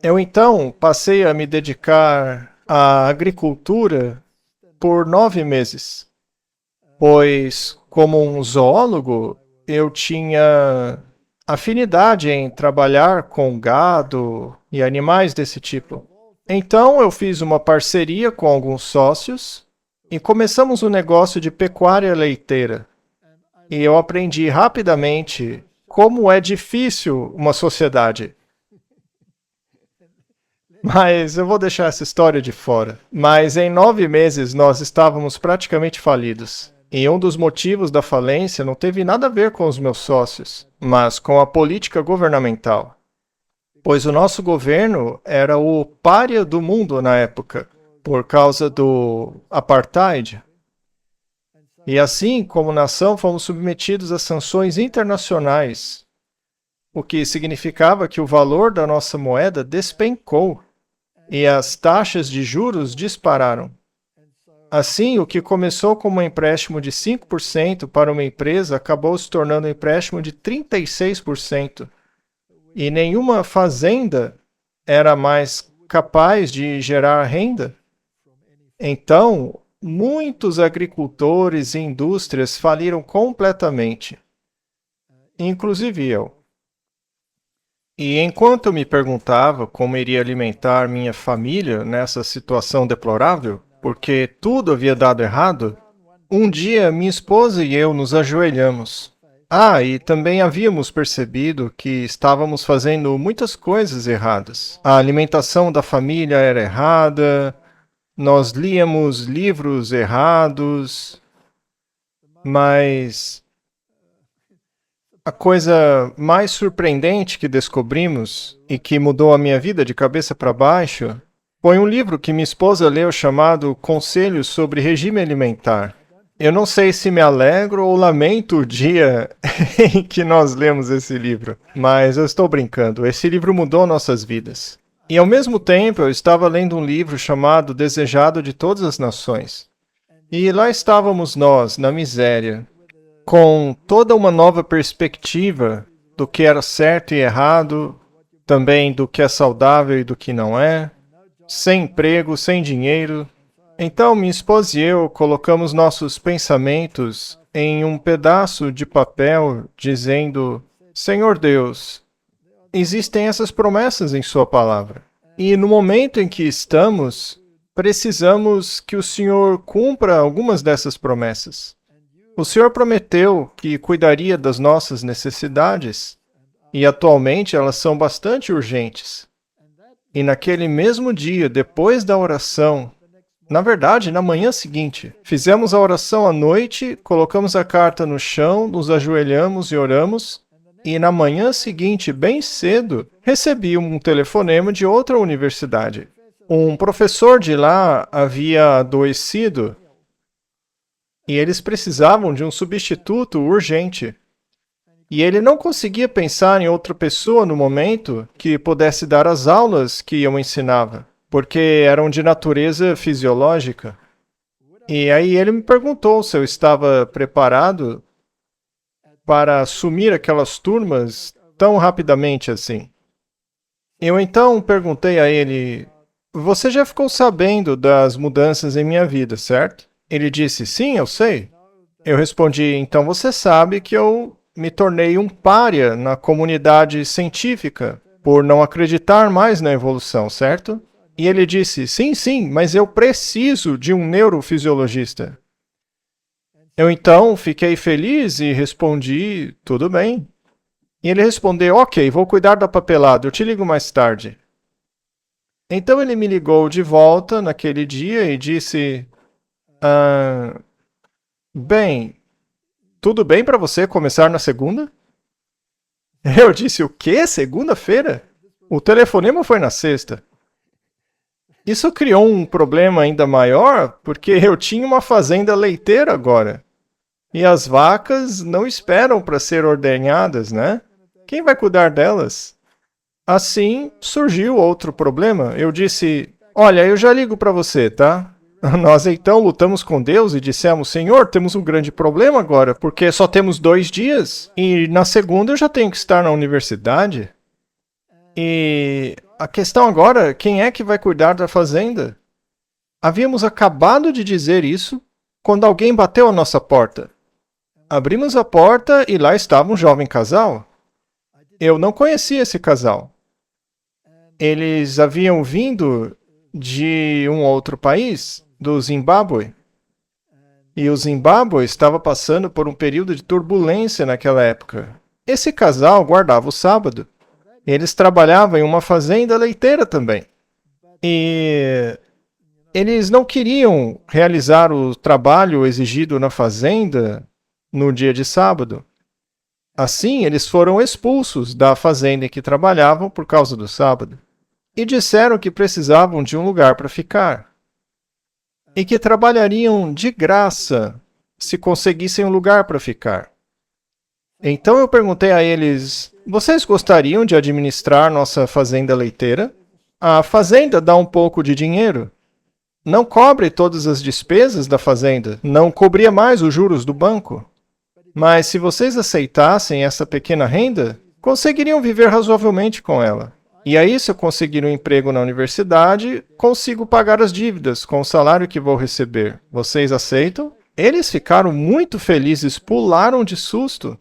Eu então passei a me dedicar à agricultura por 9 meses, pois, como um zoólogo, eu tinha afinidade em trabalhar com gado e animais desse tipo. Então, eu fiz uma parceria com alguns sócios e começamos um negócio de pecuária leiteira. E eu aprendi rapidamente como é difícil uma sociedade. Mas eu vou deixar essa história de fora. Mas em 9 meses nós estávamos praticamente falidos. E um dos motivos da falência não teve nada a ver com os meus sócios, mas com a política governamental. Pois o nosso governo era o pária do mundo na época, por causa do apartheid. E assim, como nação, fomos submetidos a sanções internacionais, o que significava que o valor da nossa moeda despencou e as taxas de juros dispararam. Assim, o que começou como um empréstimo de 5% para uma empresa acabou se tornando um empréstimo de 36%. E nenhuma fazenda era mais capaz de gerar renda. Então, muitos agricultores e indústrias faliram completamente, inclusive eu. E enquanto eu me perguntava como iria alimentar minha família nessa situação deplorável, porque tudo havia dado errado, um dia minha esposa e eu nos ajoelhamos. E também havíamos percebido que estávamos fazendo muitas coisas erradas. A alimentação da família era errada, nós líamos livros errados, mas a coisa mais surpreendente que descobrimos e que mudou a minha vida de cabeça para baixo foi um livro que minha esposa leu chamado Conselhos sobre Regime Alimentar. Eu não sei se me alegro ou lamento o dia em que nós lemos esse livro, mas eu estou brincando, esse livro mudou nossas vidas. E ao mesmo tempo eu estava lendo um livro chamado Desejado de Todas as Nações. E lá estávamos nós, na miséria, com toda uma nova perspectiva do que era certo e errado, também do que é saudável e do que não é, sem emprego, sem dinheiro. Então, minha esposa e eu colocamos nossos pensamentos em um pedaço de papel dizendo: Senhor Deus, existem essas promessas em Sua palavra. E no momento em que estamos, precisamos que o Senhor cumpra algumas dessas promessas. O Senhor prometeu que cuidaria das nossas necessidades, e atualmente elas são bastante urgentes. E naquele mesmo dia, depois da oração, na verdade, na manhã seguinte, fizemos a oração à noite, colocamos a carta no chão, nos ajoelhamos e oramos, e na manhã seguinte, bem cedo, recebi um telefonema de outra universidade. Um professor de lá havia adoecido e eles precisavam de um substituto urgente. E ele não conseguia pensar em outra pessoa no momento que pudesse dar as aulas que eu ensinava, porque eram de natureza fisiológica. E aí ele me perguntou se eu estava preparado para assumir aquelas turmas tão rapidamente assim. Eu então perguntei a ele: você já ficou sabendo das mudanças em minha vida, certo? Ele disse: sim, eu sei. Eu respondi: então você sabe que eu me tornei um pária na comunidade científica por não acreditar mais na evolução, certo? E ele disse: sim, mas eu preciso de um neurofisiologista. Eu então fiquei feliz e respondi: tudo bem. E ele respondeu: ok, vou cuidar da papelada, eu te ligo mais tarde. Então ele me ligou de volta naquele dia e disse: bem, tudo bem para você começar na segunda? Eu disse: o quê? Segunda-feira? O telefonema foi na sexta. Isso criou um problema ainda maior, porque eu tinha uma fazenda leiteira agora. E as vacas não esperam para ser ordenhadas, né? Quem vai cuidar delas? Assim, surgiu outro problema. Eu disse: olha, eu já ligo para você, tá? Nós então lutamos com Deus e dissemos, Senhor, temos um grande problema agora, porque só temos 2 dias e na segunda eu já tenho que estar na universidade. E a questão agora, quem é que vai cuidar da fazenda? Havíamos acabado de dizer isso quando alguém bateu a nossa porta. Abrimos a porta e lá estava um jovem casal. Eu não conhecia esse casal. Eles haviam vindo de um outro país, do Zimbábue. E o Zimbábue estava passando por um período de turbulência naquela época. Esse casal guardava o sábado. Eles trabalhavam em uma fazenda leiteira também. E eles não queriam realizar o trabalho exigido na fazenda no dia de sábado. Assim, eles foram expulsos da fazenda em que trabalhavam por causa do sábado. E disseram que precisavam de um lugar para ficar. E que trabalhariam de graça se conseguissem um lugar para ficar. Então eu perguntei a eles, vocês gostariam de administrar nossa fazenda leiteira? A fazenda dá um pouco de dinheiro. Não cobre todas as despesas da fazenda, não cobria mais os juros do banco. Mas se vocês aceitassem essa pequena renda, conseguiriam viver razoavelmente com ela. E aí, se eu conseguir um emprego na universidade, consigo pagar as dívidas com o salário que vou receber. Vocês aceitam? Eles ficaram muito felizes, pularam de susto.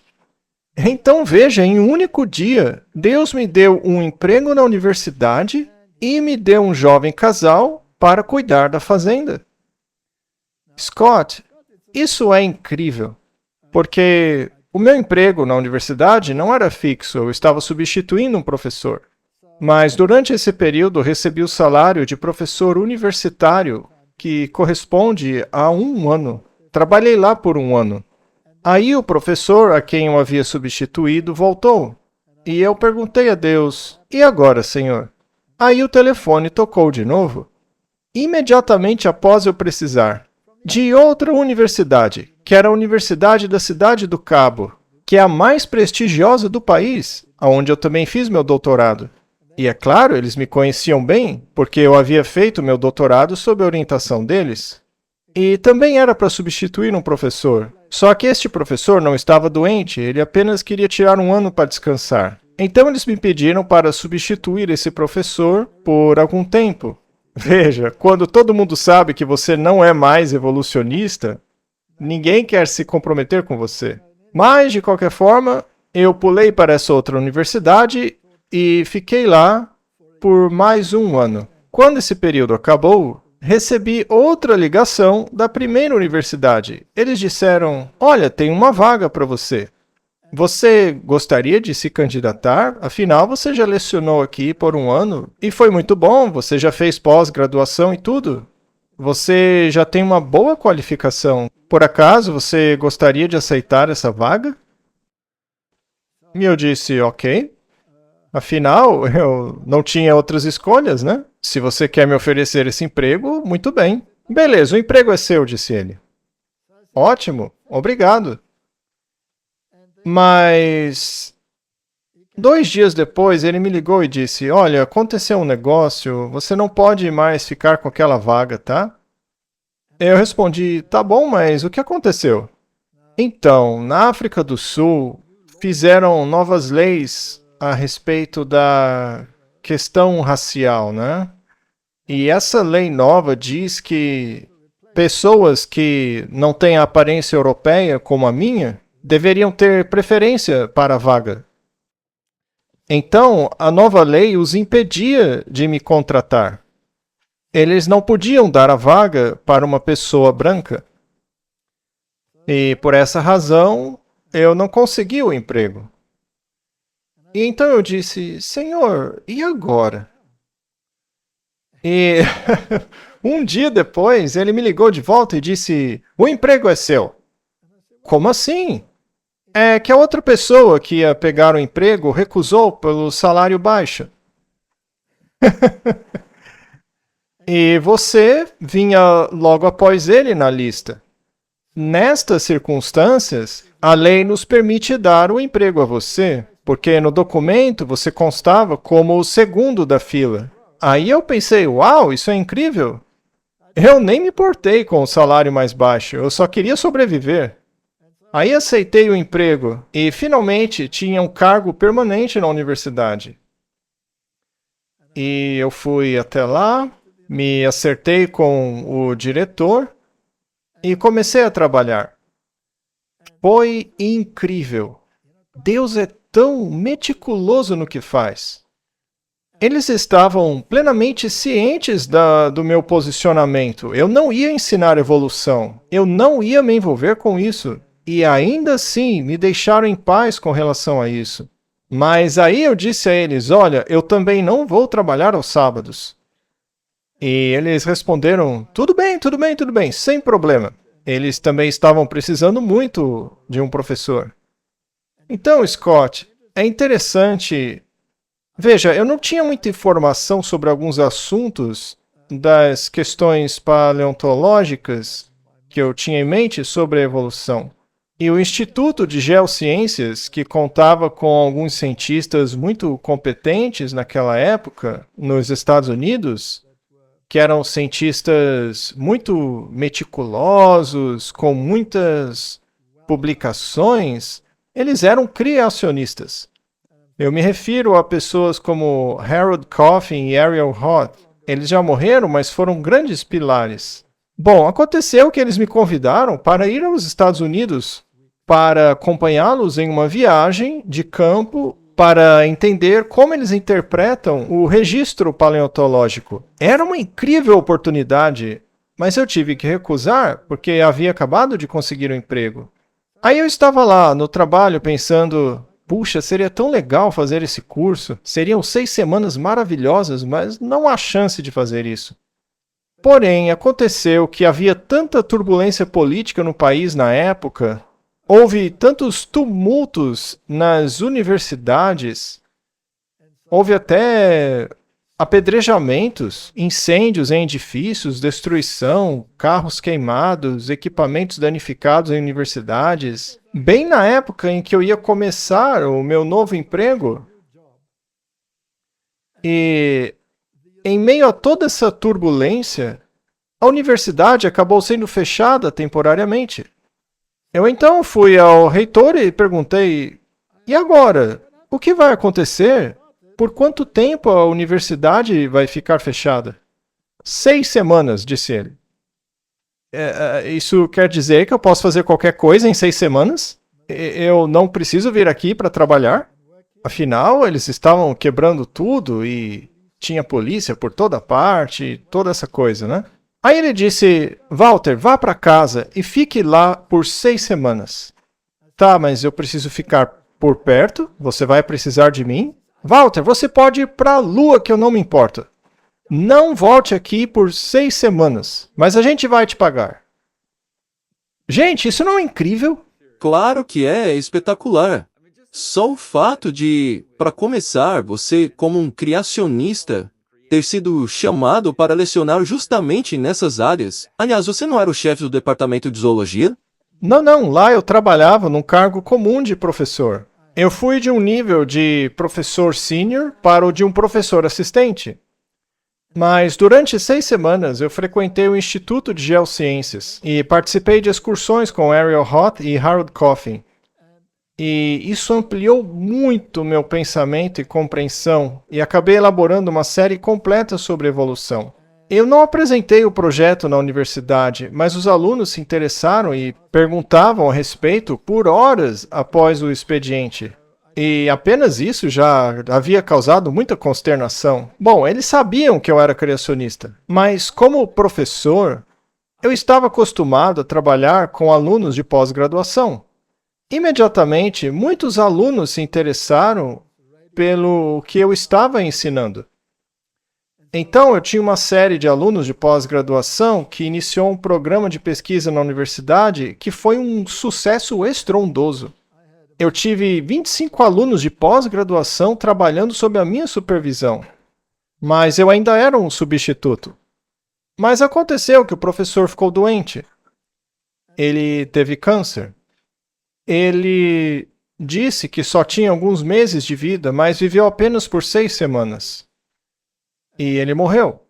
Então veja, em um único dia, Deus me deu um emprego na universidade e me deu um jovem casal para cuidar da fazenda. Scott, isso é incrível, porque o meu emprego na universidade não era fixo, eu estava substituindo um professor. Mas durante esse período recebi o salário de professor universitário, que corresponde a 1 ano. Trabalhei lá por 1 ano. Aí o professor a quem eu havia substituído voltou. E eu perguntei a Deus, e agora, Senhor? Aí o telefone tocou de novo. Imediatamente após eu precisar de outra universidade, que era a Universidade da Cidade do Cabo, que é a mais prestigiosa do país, onde eu também fiz meu doutorado. E é claro, eles me conheciam bem, porque eu havia feito meu doutorado sob a orientação deles. E também era para substituir um professor. Só que este professor não estava doente, ele apenas queria tirar 1 ano para descansar. Então eles me pediram para substituir esse professor por algum tempo. Veja, quando todo mundo sabe que você não é mais evolucionista, ninguém quer se comprometer com você. Mas, de qualquer forma, eu pulei para essa outra universidade e fiquei lá por mais 1 ano. Quando esse período acabou, recebi outra ligação da primeira universidade. Eles disseram, olha, tem uma vaga para você. Você gostaria de se candidatar? Afinal, você já lecionou aqui por 1 ano e foi muito bom, você já fez pós-graduação e tudo. Você já tem uma boa qualificação. Por acaso, você gostaria de aceitar essa vaga? E eu disse, ok. Afinal, eu não tinha outras escolhas, né? Se você quer me oferecer esse emprego, muito bem. Beleza, o emprego é seu, disse ele. Ótimo, obrigado. Mas 2 dias depois, ele me ligou e disse, olha, aconteceu um negócio, você não pode mais ficar com aquela vaga, tá? Eu respondi, tá bom, mas o que aconteceu? Então, na África do Sul, fizeram novas leis a respeito da questão racial, né? E essa lei nova diz que pessoas que não têm a aparência europeia, como a minha, deveriam ter preferência para a vaga. Então, a nova lei os impedia de me contratar. Eles não podiam dar a vaga para uma pessoa branca. E por essa razão, eu não consegui o emprego. E então eu disse, Senhor, e agora? E um dia depois, ele me ligou de volta e disse, o emprego é seu. Como assim? É que a outra pessoa que ia pegar o emprego recusou pelo salário baixo. E você vinha logo após ele na lista. Nestas circunstâncias, a lei nos permite dar o emprego a você, porque no documento você constava como o segundo da fila. Aí eu pensei, uau, isso é incrível. Eu nem me importei com o salário mais baixo, eu só queria sobreviver. Aí aceitei o emprego e finalmente tinha um cargo permanente na universidade. E eu fui até lá, me acertei com o diretor e comecei a trabalhar. Foi incrível. Deus é tão meticuloso no que faz. Eles estavam plenamente cientes do meu posicionamento. Eu não ia ensinar evolução. Eu não ia me envolver com isso. E ainda assim me deixaram em paz com relação a isso. Mas aí eu disse a eles, olha, eu também não vou trabalhar aos sábados. E eles responderam, tudo bem, tudo bem, tudo bem, sem problema. Eles também estavam precisando muito de um professor. Então, Scott, é interessante. Veja, eu não tinha muita informação sobre alguns assuntos das questões paleontológicas que eu tinha em mente sobre a evolução. E o Instituto de Geociências, que contava com alguns cientistas muito competentes naquela época, nos Estados Unidos, que eram cientistas muito meticulosos, com muitas publicações, eles eram criacionistas. Eu me refiro a pessoas como Harold Coffin e Ariel Roth. Eles já morreram, mas foram grandes pilares. Bom, aconteceu que eles me convidaram para ir aos Estados Unidos para acompanhá-los em uma viagem de campo para entender como eles interpretam o registro paleontológico. Era uma incrível oportunidade, mas eu tive que recusar porque havia acabado de conseguir um emprego. Aí eu estava lá no trabalho pensando, puxa, seria tão legal fazer esse curso, seriam 6 semanas maravilhosas, mas não há chance de fazer isso. Porém, aconteceu que havia tanta turbulência política no país na época, houve tantos tumultos nas universidades, houve até apedrejamentos, incêndios em edifícios, destruição, carros queimados, equipamentos danificados em universidades. Bem na época em que eu ia começar o meu novo emprego. E em meio a toda essa turbulência, a universidade acabou sendo fechada temporariamente. Eu então fui ao reitor e perguntei, e agora? O que vai acontecer? Por quanto tempo a universidade vai ficar fechada? 6 semanas, disse ele. Isso quer dizer que eu posso fazer qualquer coisa em 6 semanas? Eu não preciso vir aqui para trabalhar? Afinal, eles estavam quebrando tudo e tinha polícia por toda parte, toda essa coisa, né? Aí ele disse, Walter, vá para casa e fique lá por 6 semanas. Tá, mas eu preciso ficar por perto, você vai precisar de mim? Walter, você pode ir para a Lua que eu não me importo. Não volte aqui por 6 semanas, mas a gente vai te pagar. Gente, isso não é incrível? Claro que é espetacular. Só o fato de, para começar, você, como um criacionista, ter sido chamado para lecionar justamente nessas áreas. Aliás, você não era o chefe do departamento de zoologia? Não, lá eu trabalhava num cargo comum de professor. Eu fui de um nível de professor sênior para o de um professor assistente. Mas durante 6 semanas eu frequentei o Instituto de Geociências e participei de excursões com Ariel Roth e Harold Coffin. E isso ampliou muito meu pensamento e compreensão, e acabei elaborando uma série completa sobre evolução. Eu não apresentei o projeto na universidade, mas os alunos se interessaram e perguntavam a respeito por horas após o expediente. E apenas isso já havia causado muita consternação. Bom, eles sabiam que eu era criacionista, mas como professor, eu estava acostumado a trabalhar com alunos de pós-graduação. Imediatamente, muitos alunos se interessaram pelo que eu estava ensinando. Então, eu tinha uma série de alunos de pós-graduação que iniciou um programa de pesquisa na universidade que foi um sucesso estrondoso. Eu tive 25 alunos de pós-graduação trabalhando sob a minha supervisão, mas eu ainda era um substituto. Mas aconteceu que o professor ficou doente. Ele teve câncer. Ele disse que só tinha alguns meses de vida, mas viveu apenas por 6 semanas. E ele morreu.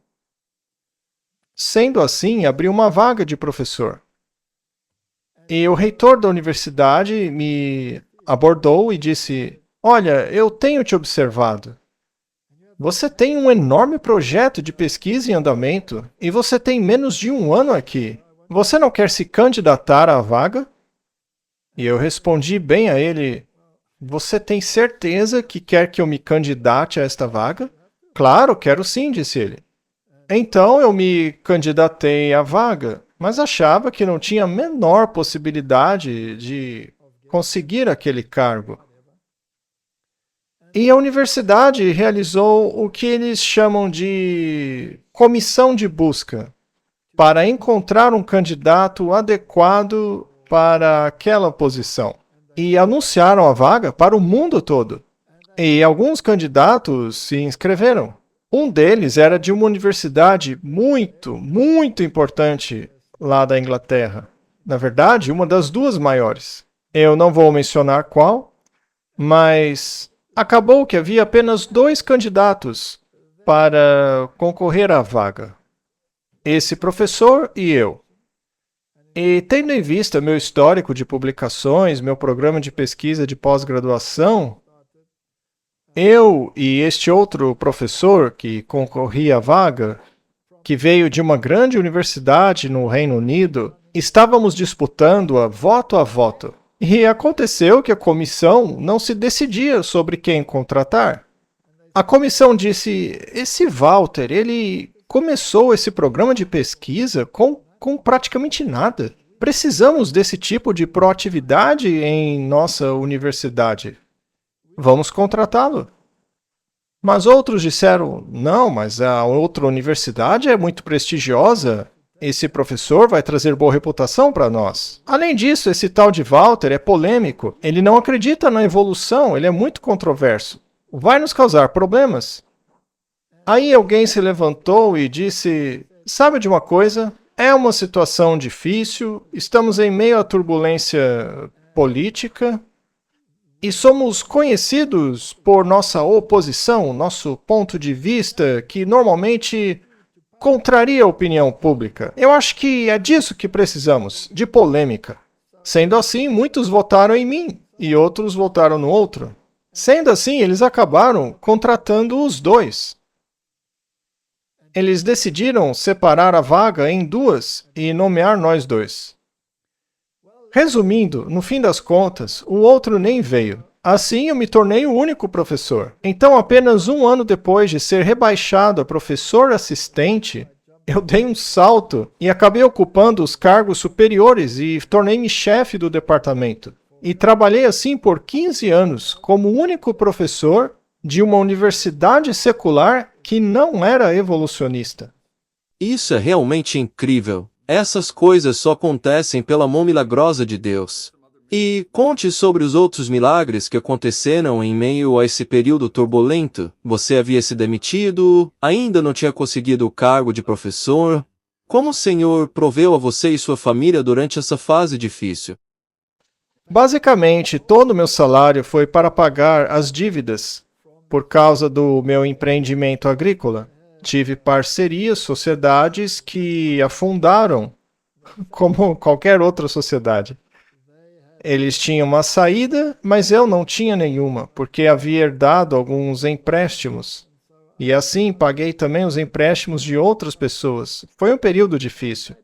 Sendo assim, abri uma vaga de professor. E o reitor da universidade me abordou e disse: Olha, eu tenho te observado. Você tem um enorme projeto de pesquisa em andamento e você tem menos de um ano aqui. Você não quer se candidatar à vaga? E eu respondi bem a ele: Você tem certeza que quer que eu me candidate a esta vaga? Claro, quero sim, disse ele. Então eu me candidatei à vaga, mas achava que não tinha a menor possibilidade de conseguir aquele cargo. E a universidade realizou o que eles chamam de comissão de busca, para encontrar um candidato adequado para aquela posição. E anunciaram a vaga para o mundo todo. E alguns candidatos se inscreveram. Um deles era de uma universidade muito importante lá da Inglaterra. Na verdade, uma das duas maiores. Eu não vou mencionar qual, mas acabou que havia apenas 2 candidatos para concorrer à vaga. Esse professor e eu. E tendo em vista meu histórico de publicações, meu programa de pesquisa de pós-graduação, eu e este outro professor que concorria à vaga, que veio de uma grande universidade no Reino Unido, estávamos disputando-a voto a voto. E aconteceu que a comissão não se decidia sobre quem contratar. A comissão disse: esse Walter, ele começou esse programa de pesquisa com praticamente nada. Precisamos desse tipo de proatividade em nossa universidade. Vamos contratá-lo. Mas outros disseram: não, mas a outra universidade é muito prestigiosa. Esse professor vai trazer boa reputação para nós. Além disso, esse tal de Walter é polêmico. Ele não acredita na evolução, ele é muito controverso. Vai nos causar problemas. Aí alguém se levantou e disse: sabe de uma coisa? É uma situação difícil, estamos em meio à turbulência política e somos conhecidos por nossa oposição, nosso ponto de vista que normalmente contraria a opinião pública. Eu acho que é disso que precisamos, de polêmica. Sendo assim, muitos votaram em mim e outros votaram no outro. Sendo assim, eles acabaram contratando os 2. Eles decidiram separar a vaga em 2 e nomear nós 2. Resumindo, no fim das contas, o outro nem veio. Assim, eu me tornei o único professor. Então, apenas um ano depois de ser rebaixado a professor assistente, eu dei um salto e acabei ocupando os cargos superiores e tornei-me chefe do departamento. E trabalhei assim por 15 anos como único professor de uma universidade secular que não era evolucionista. Isso é realmente incrível. Essas coisas só acontecem pela mão milagrosa de Deus. E conte sobre os outros milagres que aconteceram em meio a esse período turbulento. Você havia se demitido, ainda não tinha conseguido o cargo de professor. Como o Senhor proveu a você e sua família durante essa fase difícil? Basicamente, todo o meu salário foi para pagar as dívidas por causa do meu empreendimento agrícola. Tive parcerias, sociedades que afundaram, como qualquer outra sociedade. Eles tinham uma saída, mas eu não tinha nenhuma, porque havia herdado alguns empréstimos. E assim paguei também os empréstimos de outras pessoas. Foi um período difícil.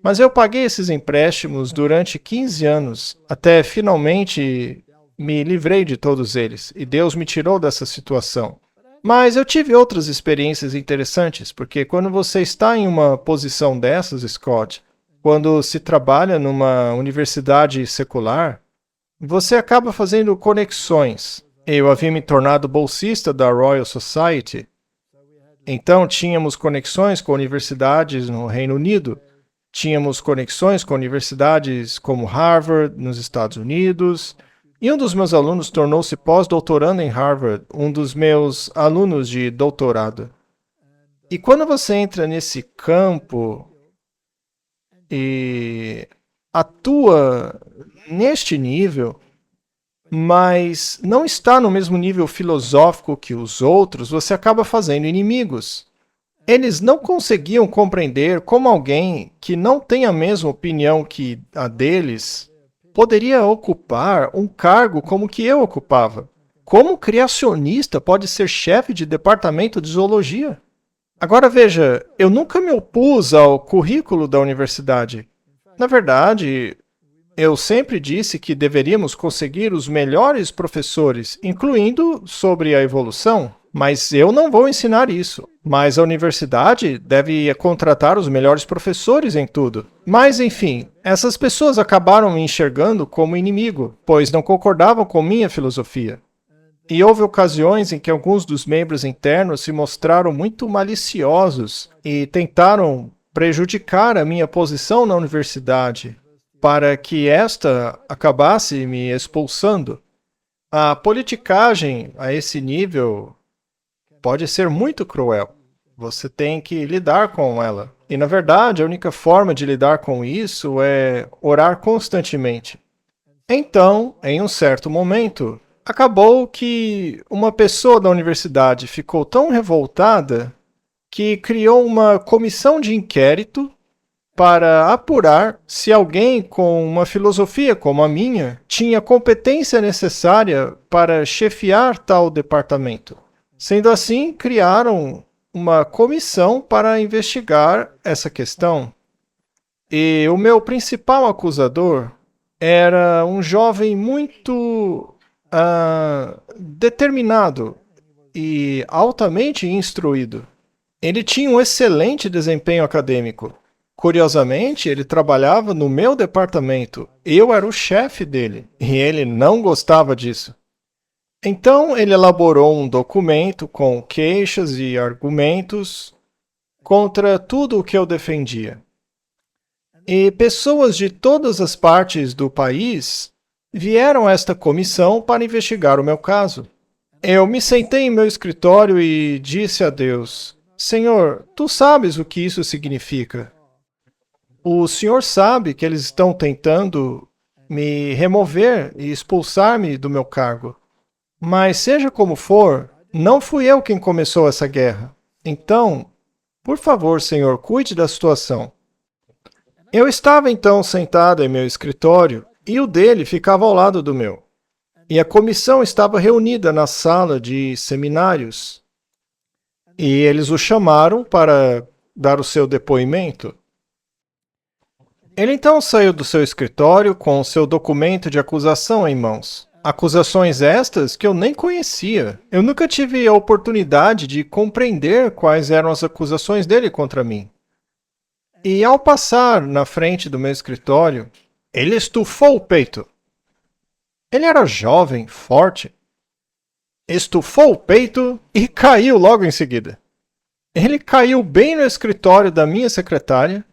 Mas eu paguei esses empréstimos durante 15 anos, até finalmente me livrei de todos eles, e Deus me tirou dessa situação. Mas eu tive outras experiências interessantes, porque quando você está em uma posição dessas, Scott, quando se trabalha numa universidade secular, você acaba fazendo conexões. Eu havia me tornado bolsista da Royal Society, então tínhamos conexões com universidades no Reino Unido, tínhamos conexões com universidades como Harvard, nos Estados Unidos, e um dos meus alunos tornou-se pós-doutorando em Harvard, um dos meus alunos de doutorado. E quando você entra nesse campo e atua neste nível, mas não está no mesmo nível filosófico que os outros, você acaba fazendo inimigos. Eles não conseguiam compreender como alguém que não tem a mesma opinião que a deles poderia ocupar um cargo como que eu ocupava. Como um criacionista pode ser chefe de departamento de zoologia? Agora veja, eu nunca me opus ao currículo da universidade. Na verdade, eu sempre disse que deveríamos conseguir os melhores professores, incluindo sobre a evolução. Mas eu não vou ensinar isso. Mas a universidade deve contratar os melhores professores em tudo. Mas, enfim, essas pessoas acabaram me enxergando como inimigo, pois não concordavam com minha filosofia. E houve ocasiões em que alguns dos membros internos se mostraram muito maliciosos e tentaram prejudicar a minha posição na universidade, para que esta acabasse me expulsando. A politicagem a esse nível pode ser muito cruel. Você tem que lidar com ela. E, na verdade, a única forma de lidar com isso é orar constantemente. Então, em um certo momento, acabou que uma pessoa da universidade ficou tão revoltada que criou uma comissão de inquérito para apurar se alguém com uma filosofia como a minha tinha a competência necessária para chefiar tal departamento. Sendo assim, criaram uma comissão para investigar essa questão. E o meu principal acusador era um jovem muito determinado e altamente instruído. Ele tinha um excelente desempenho acadêmico. Curiosamente, ele trabalhava no meu departamento. Eu era o chefe dele e ele não gostava disso. Então, ele elaborou um documento com queixas e argumentos contra tudo o que eu defendia. E pessoas de todas as partes do país vieram a esta comissão para investigar o meu caso. Eu me sentei em meu escritório e disse a Deus: Senhor, tu sabes o que isso significa. O Senhor sabe que eles estão tentando me remover e expulsar-me do meu cargo. Mas seja como for, não fui eu quem começou essa guerra. Então, por favor, Senhor, cuide da situação. Eu estava então sentado em meu escritório e o dele ficava ao lado do meu. E a comissão estava reunida na sala de seminários. E eles o chamaram para dar o seu depoimento. Ele então saiu do seu escritório com o seu documento de acusação em mãos. Acusações estas que eu nem conhecia. Eu nunca tive a oportunidade de compreender quais eram as acusações dele contra mim. E ao passar na frente do meu escritório, ele estufou o peito. Ele era jovem, forte. Estufou o peito e caiu logo em seguida. Ele caiu bem no escritório da minha secretária.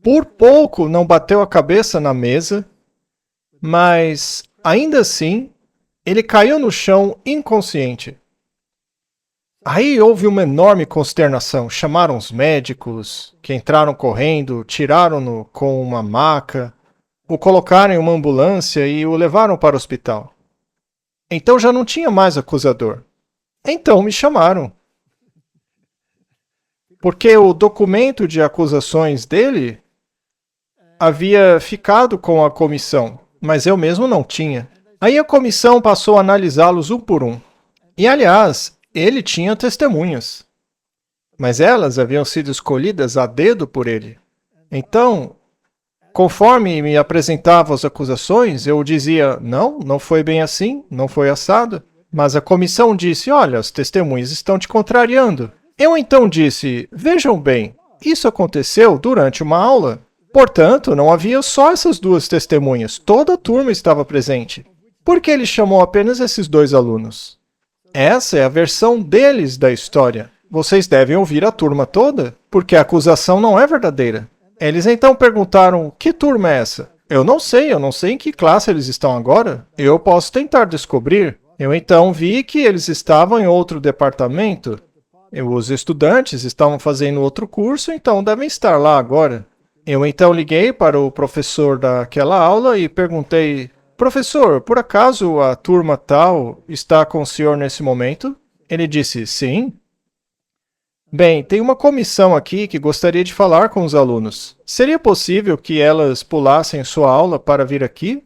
Por pouco não bateu a cabeça na mesa, mas ainda assim, ele caiu no chão inconsciente. Aí houve uma enorme consternação. Chamaram os médicos, que entraram correndo, tiraram-no com uma maca, o colocaram em uma ambulância e o levaram para o hospital. Então já não tinha mais acusador. Então me chamaram. Porque o documento de acusações dele havia ficado com a comissão, mas eu mesmo não tinha. Aí a comissão passou a analisá-los um por um. E, aliás, ele tinha testemunhas. Mas elas haviam sido escolhidas a dedo por ele. Então, conforme me apresentava as acusações, eu dizia: não foi bem assim, não foi assado. Mas a comissão disse: olha, as testemunhas estão te contrariando. Eu então disse: vejam bem, isso aconteceu durante uma aula. Portanto, não havia só essas duas testemunhas, toda a turma estava presente. Por que ele chamou apenas esses dois alunos? Essa é a versão deles da história. Vocês devem ouvir a turma toda, porque a acusação não é verdadeira. Eles então perguntaram: que turma é essa? Eu não sei em que classe eles estão agora. Eu posso tentar descobrir. Eu então vi que eles estavam em outro departamento. Os estudantes estavam fazendo outro curso, então devem estar lá agora. Eu então liguei para o professor daquela aula e perguntei: professor, por acaso a turma tal está com o senhor nesse momento? Ele disse: sim. Bem, tem uma comissão aqui que gostaria de falar com os alunos. Seria possível que elas pulassem sua aula para vir aqui?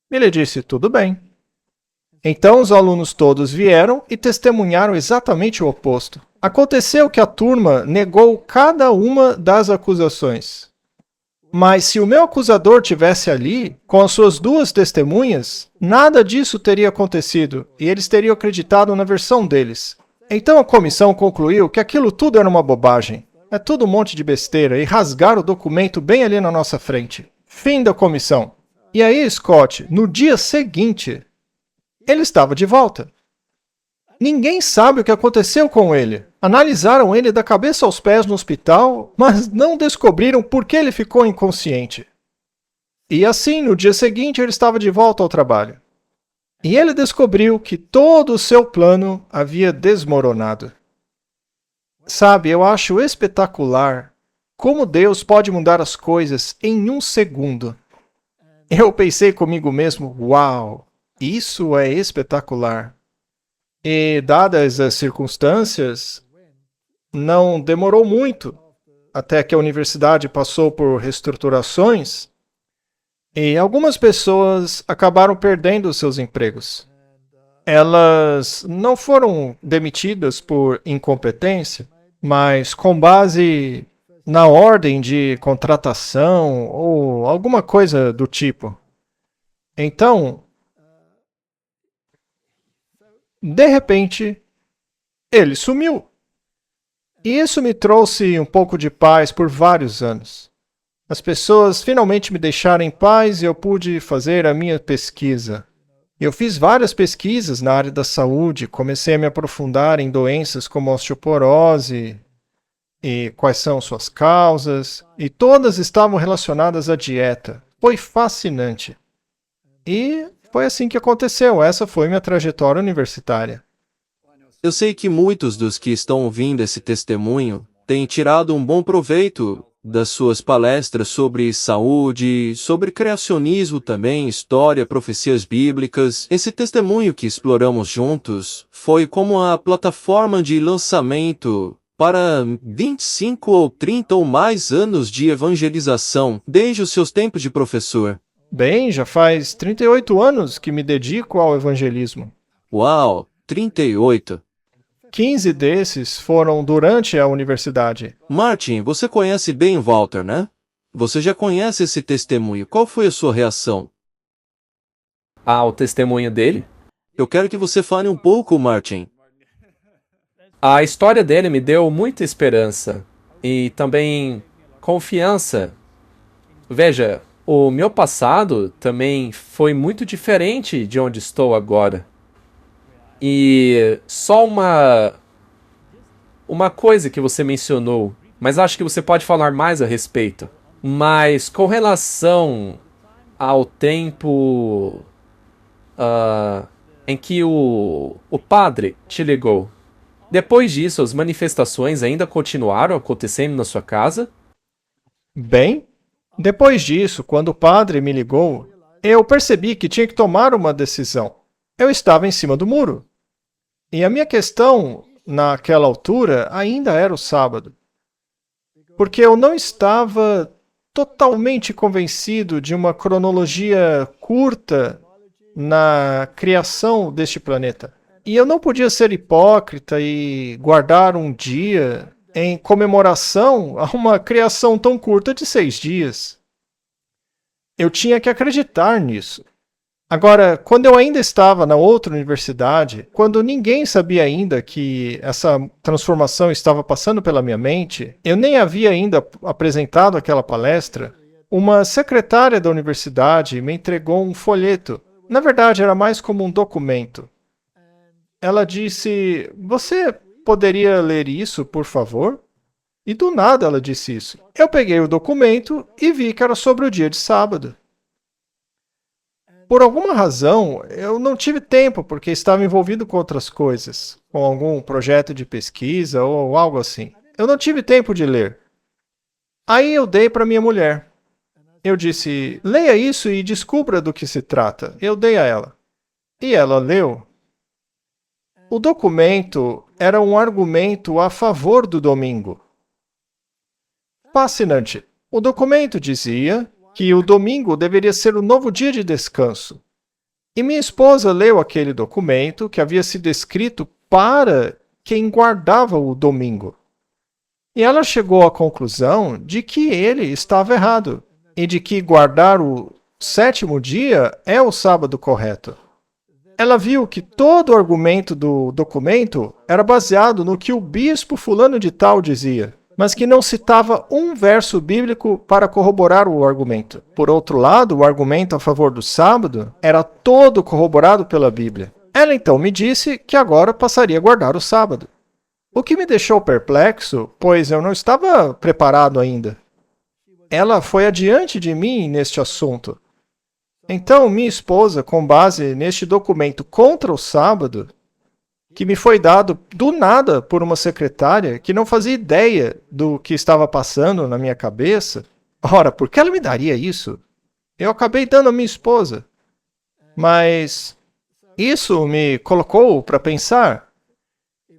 Ele disse, tudo bem. Então os alunos todos vieram e testemunharam exatamente o oposto. Aconteceu que a turma negou cada uma das acusações. Mas se o meu acusador tivesse ali, com as suas duas testemunhas, nada disso teria acontecido e eles teriam acreditado na versão deles. Então a comissão concluiu que aquilo tudo era uma bobagem. É tudo um monte de besteira e rasgaram o documento bem ali na nossa frente. Fim da comissão. E aí, Scott, no dia seguinte, ele estava de volta. Ninguém sabe o que aconteceu com ele. Analisaram ele da cabeça aos pés no hospital, mas não descobriram por que ele ficou inconsciente. E assim, no dia seguinte, ele estava de volta ao trabalho. E ele descobriu que todo o seu plano havia desmoronado. Sabe, eu acho espetacular como Deus pode mudar as coisas em um segundo. Eu pensei comigo mesmo, uau, isso é espetacular. E, dadas as circunstâncias, não demorou muito até que a universidade passou por reestruturações e algumas pessoas acabaram perdendo seus empregos. Elas não foram demitidas por incompetência, mas com base na ordem de contratação ou alguma coisa do tipo. Então, de repente, ele sumiu. E isso me trouxe um pouco de paz por vários anos. As pessoas finalmente me deixaram em paz e eu pude fazer a minha pesquisa. Eu fiz várias pesquisas na área da saúde, comecei a me aprofundar em doenças como osteoporose e quais são suas causas, e todas estavam relacionadas à dieta. Foi fascinante. E foi assim que aconteceu, essa foi minha trajetória universitária. Eu sei que muitos dos que estão ouvindo esse testemunho têm tirado um bom proveito das suas palestras sobre saúde, sobre criacionismo também, história, profecias bíblicas. Esse testemunho que exploramos juntos foi como a plataforma de lançamento para 25 ou 30 ou mais anos de evangelização, desde os seus tempos de professor. Bem, já faz 38 anos que me dedico ao evangelismo. Uau, 38. 15 desses foram durante a universidade. Martin, você conhece bem Walter, né? Você já conhece esse testemunho. Qual foi a sua reação? O testemunho dele? Eu quero que você fale um pouco, Martin. A história dele me deu muita esperança e também confiança. Veja, o meu passado também foi muito diferente de onde estou agora. E só uma coisa que você mencionou, mas acho que você pode falar mais a respeito. Mas com relação ao tempo em que o padre te ligou, depois disso as manifestações ainda continuaram acontecendo na sua casa? Bem, depois disso, quando o padre me ligou, eu percebi que tinha que tomar uma decisão. Eu estava em cima do muro. E a minha questão, naquela altura, ainda era o sábado. Porque eu não estava totalmente convencido de uma cronologia curta na criação deste planeta. E eu não podia ser hipócrita e guardar um dia em comemoração a uma criação tão curta de 6 dias. Eu tinha que acreditar nisso. Agora, quando eu ainda estava na outra universidade, quando ninguém sabia ainda que essa transformação estava passando pela minha mente, eu nem havia ainda apresentado aquela palestra, uma secretária da universidade me entregou um folheto. Na verdade, era mais como um documento. Ela disse, você poderia ler isso, por favor? E do nada ela disse isso. Eu peguei o documento e vi que era sobre o dia de sábado. Por alguma razão, eu não tive tempo, porque estava envolvido com outras coisas, com algum projeto de pesquisa ou algo assim. Eu não tive tempo de ler. Aí eu dei para minha mulher. Eu disse, leia isso e descubra do que se trata. Eu dei a ela. E ela leu. O documento era um argumento a favor do domingo. Fascinante. O documento dizia que o domingo deveria ser o novo dia de descanso. E minha esposa leu aquele documento que havia sido escrito para quem guardava o domingo. E ela chegou à conclusão de que ele estava errado e de que guardar o sétimo dia é o sábado correto. Ela viu que todo o argumento do documento era baseado no que o bispo fulano de tal dizia, mas que não citava um verso bíblico para corroborar o argumento. Por outro lado, o argumento a favor do sábado era todo corroborado pela Bíblia. Ela então me disse que agora passaria a guardar o sábado. O que me deixou perplexo, pois eu não estava preparado ainda. Ela foi adiante de mim neste assunto. Então, minha esposa, com base neste documento contra o sábado, que me foi dado do nada por uma secretária que não fazia ideia do que estava passando na minha cabeça. Ora, por que ela me daria isso? Eu acabei dando a minha esposa. Mas isso me colocou para pensar.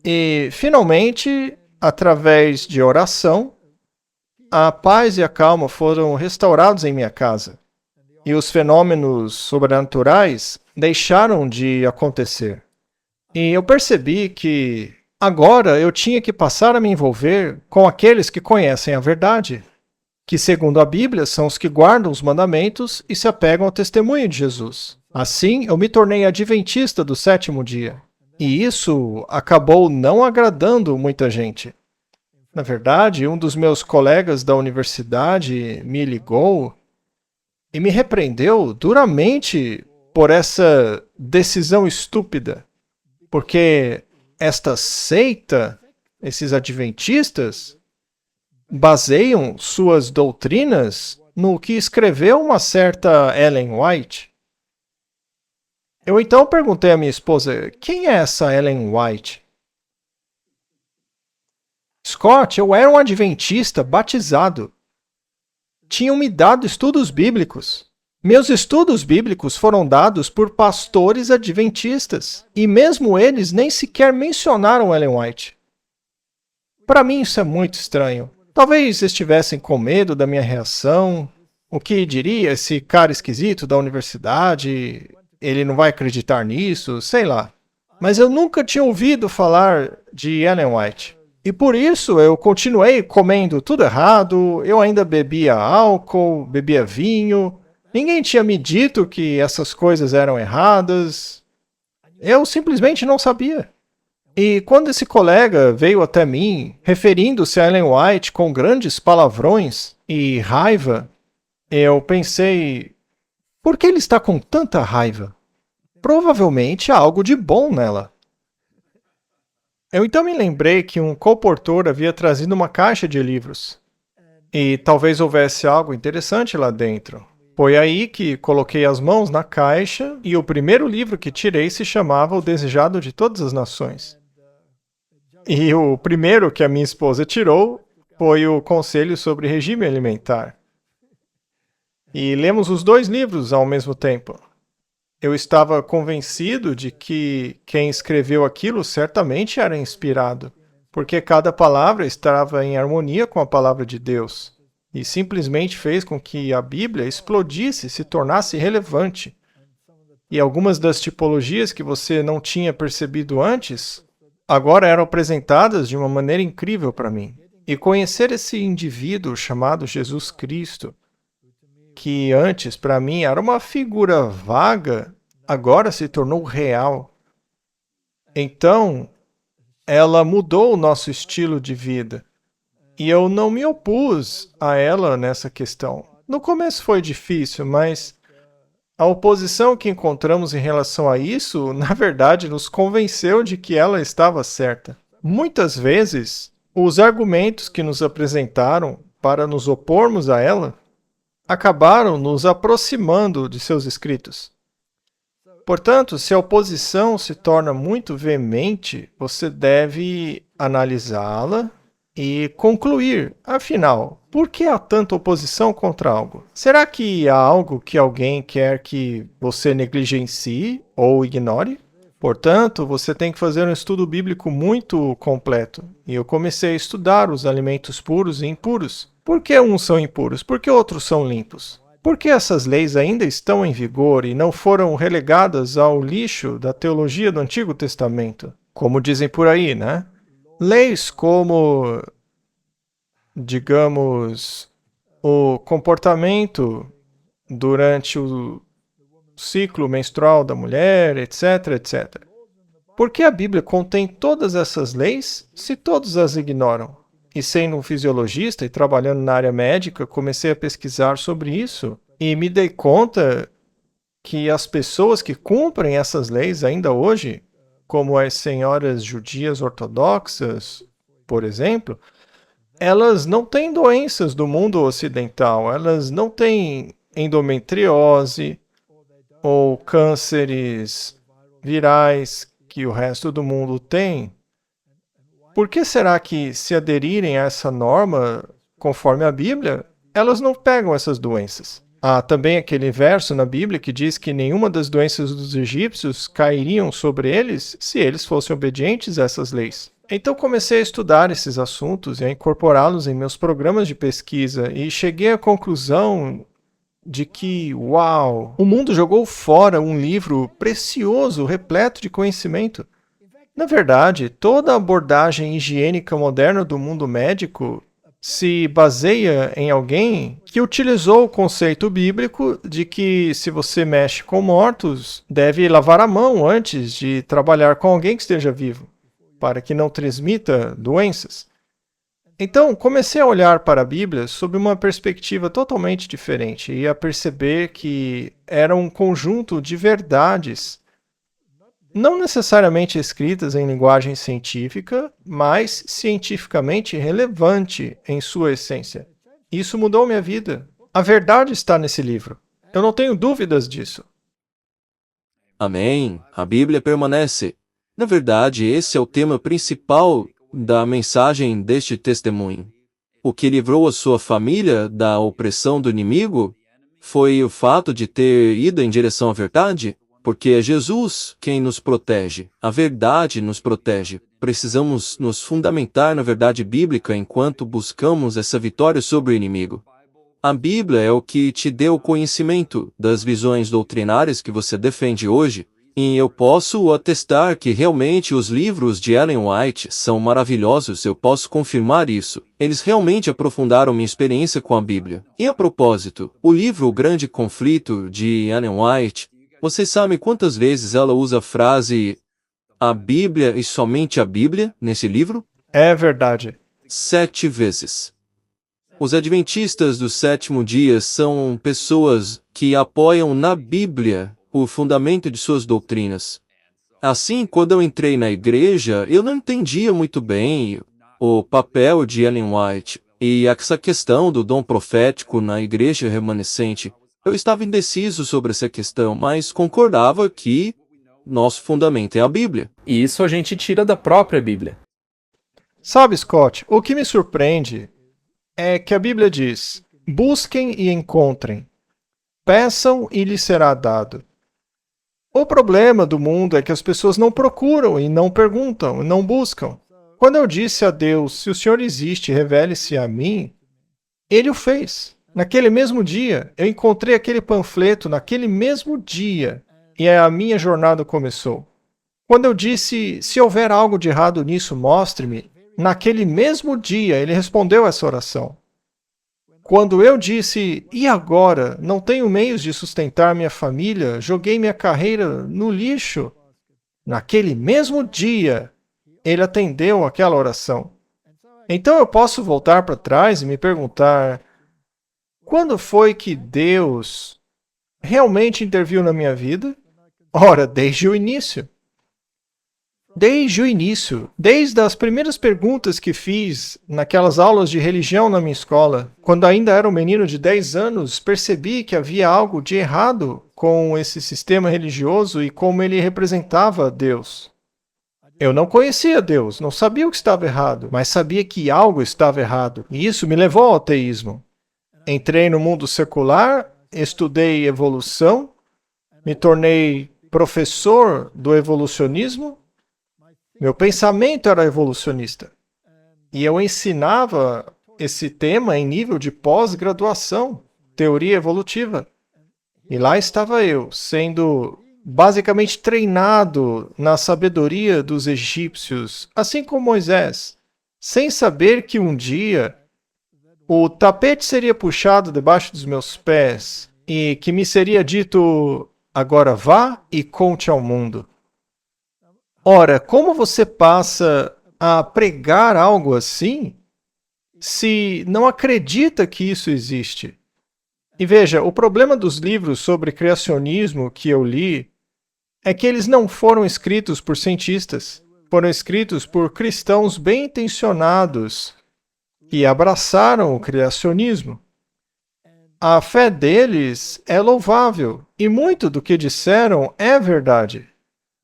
E, finalmente, através de oração, a paz e a calma foram restaurados em minha casa. E os fenômenos sobrenaturais deixaram de acontecer. E eu percebi que agora eu tinha que passar a me envolver com aqueles que conhecem a verdade, que, segundo a Bíblia, são os que guardam os mandamentos e se apegam ao testemunho de Jesus. Assim, eu me tornei adventista do sétimo dia. E isso acabou não agradando muita gente. Na verdade, um dos meus colegas da universidade me ligou e me repreendeu duramente por essa decisão estúpida. Porque esta seita, esses adventistas, baseiam suas doutrinas no que escreveu uma certa Ellen White. Eu então perguntei à minha esposa, quem é essa Ellen White? Scott, eu era um adventista batizado. Tinham me dado estudos bíblicos. Meus estudos bíblicos foram dados por pastores adventistas, e mesmo eles nem sequer mencionaram Ellen White. Para mim isso é muito estranho. Talvez estivessem com medo da minha reação. O que diria esse cara esquisito da universidade? Ele não vai acreditar nisso? Sei lá. Mas eu nunca tinha ouvido falar de Ellen White. E por isso eu continuei comendo tudo errado, eu ainda bebia álcool, bebia vinho. Ninguém tinha me dito que essas coisas eram erradas. Eu simplesmente não sabia. E quando esse colega veio até mim, referindo-se a Ellen White com grandes palavrões e raiva, eu pensei, por que ele está com tanta raiva? Provavelmente há algo de bom nela. Eu então me lembrei que um colportor havia trazido uma caixa de livros. E talvez houvesse algo interessante lá dentro. Foi aí que coloquei as mãos na caixa e o primeiro livro que tirei se chamava O Desejado de Todas as Nações. E o primeiro que a minha esposa tirou foi o Conselho sobre Regime Alimentar. E lemos os dois livros ao mesmo tempo. Eu estava convencido de que quem escreveu aquilo certamente era inspirado, porque cada palavra estava em harmonia com a palavra de Deus. E simplesmente fez com que a Bíblia explodisse, se tornasse relevante. E algumas das tipologias que você não tinha percebido antes, agora eram apresentadas de uma maneira incrível para mim. E conhecer esse indivíduo chamado Jesus Cristo, que antes para mim era uma figura vaga, agora se tornou real. Então, ela mudou o nosso estilo de vida. E eu não me opus a ela nessa questão. No começo foi difícil, mas a oposição que encontramos em relação a isso, na verdade, nos convenceu de que ela estava certa. Muitas vezes, os argumentos que nos apresentaram para nos opormos a ela acabaram nos aproximando de seus escritos. Portanto, se a oposição se torna muito veemente, você deve analisá-la e concluir, afinal, por que há tanta oposição contra algo? Será que há algo que alguém quer que você negligencie ou ignore? Portanto, você tem que fazer um estudo bíblico muito completo. E eu comecei a estudar os alimentos puros e impuros. Por que uns são impuros? Por que outros são limpos? Por que essas leis ainda estão em vigor e não foram relegadas ao lixo da teologia do Antigo Testamento? Como dizem por aí, né? Leis como, digamos, o comportamento durante o ciclo menstrual da mulher, etc, etc. Por que a Bíblia contém todas essas leis se todos as ignoram? E sendo um fisiologista e trabalhando na área médica, comecei a pesquisar sobre isso e me dei conta que as pessoas que cumprem essas leis ainda hoje, como as senhoras judias ortodoxas, por exemplo, elas não têm doenças do mundo ocidental, elas não têm endometriose ou cânceres virais que o resto do mundo tem. Por que será que, se aderirem a essa norma, conforme a Bíblia, elas não pegam essas doenças? Há também aquele verso na Bíblia que diz que nenhuma das doenças dos egípcios cairiam sobre eles se eles fossem obedientes a essas leis. Então comecei a estudar esses assuntos e a incorporá-los em meus programas de pesquisa e cheguei à conclusão de que, uau, o mundo jogou fora um livro precioso, repleto de conhecimento. Na verdade, toda a abordagem higiênica moderna do mundo médico se baseia em alguém que utilizou o conceito bíblico de que, se você mexe com mortos, deve lavar a mão antes de trabalhar com alguém que esteja vivo, para que não transmita doenças. Então, comecei a olhar para a Bíblia sob uma perspectiva totalmente diferente e a perceber que era um conjunto de verdades, não necessariamente escritas em linguagem científica, mas cientificamente relevante em sua essência. Isso mudou minha vida. A verdade está nesse livro. Eu não tenho dúvidas disso. Amém. A Bíblia permanece. Na verdade, esse é o tema principal da mensagem deste testemunho. O que livrou a sua família da opressão do inimigo foi o fato de ter ido em direção à verdade, porque é Jesus quem nos protege. A verdade nos protege. Precisamos nos fundamentar na verdade bíblica enquanto buscamos essa vitória sobre o inimigo. A Bíblia é o que te deu o conhecimento das visões doutrinárias que você defende hoje, e eu posso atestar que realmente os livros de Ellen White são maravilhosos, eu posso confirmar isso. Eles realmente aprofundaram minha experiência com a Bíblia. E a propósito, o livro O Grande Conflito de Ellen White, vocês sabem quantas vezes ela usa a frase "a Bíblia e somente a Bíblia" nesse livro? É verdade. 7 vezes. Os adventistas do sétimo dia são pessoas que apoiam na Bíblia o fundamento de suas doutrinas. Assim, quando eu entrei na igreja, eu não entendia muito bem o papel de Ellen White e essa questão do dom profético na igreja remanescente. Eu estava indeciso sobre essa questão, mas concordava que nosso fundamento é a Bíblia. E isso a gente tira da própria Bíblia. Sabe, Scott, o que me surpreende é que a Bíblia diz: busquem e encontrem, peçam e lhes será dado. O problema do mundo é que as pessoas não procuram e não perguntam, não buscam. Quando eu disse a Deus: se o Senhor existe, revele-se a mim, Ele o fez. Naquele mesmo dia, eu encontrei aquele panfleto naquele mesmo dia e a minha jornada começou. Quando eu disse: se houver algo de errado nisso, mostre-me, naquele mesmo dia ele respondeu essa oração. Quando eu disse: e agora? Não tenho meios de sustentar minha família, joguei minha carreira no lixo. Naquele mesmo dia, ele atendeu aquela oração. Então eu posso voltar para trás e me perguntar: quando foi que Deus realmente interviu na minha vida? Ora, desde o início. Desde o início, desde as primeiras perguntas que fiz naquelas aulas de religião na minha escola, quando ainda era um menino de 10 anos, percebi que havia algo de errado com esse sistema religioso e como ele representava Deus. Eu não conhecia Deus, não sabia o que estava errado, mas sabia que algo estava errado, e isso me levou ao ateísmo. Entrei no mundo secular, estudei evolução, me tornei professor do evolucionismo. Meu pensamento era evolucionista. E eu ensinava esse tema em nível de pós-graduação, teoria evolutiva. E lá estava eu, sendo basicamente treinado na sabedoria dos egípcios, assim como Moisés, sem saber que um dia o tapete seria puxado debaixo dos meus pés e que me seria dito: agora vá e conte ao mundo. Ora, como você passa a pregar algo assim se não acredita que isso existe? E veja, o problema dos livros sobre criacionismo que eu li é que eles não foram escritos por cientistas, foram escritos por cristãos bem intencionados que abraçaram o criacionismo. A fé deles é louvável e muito do que disseram é verdade.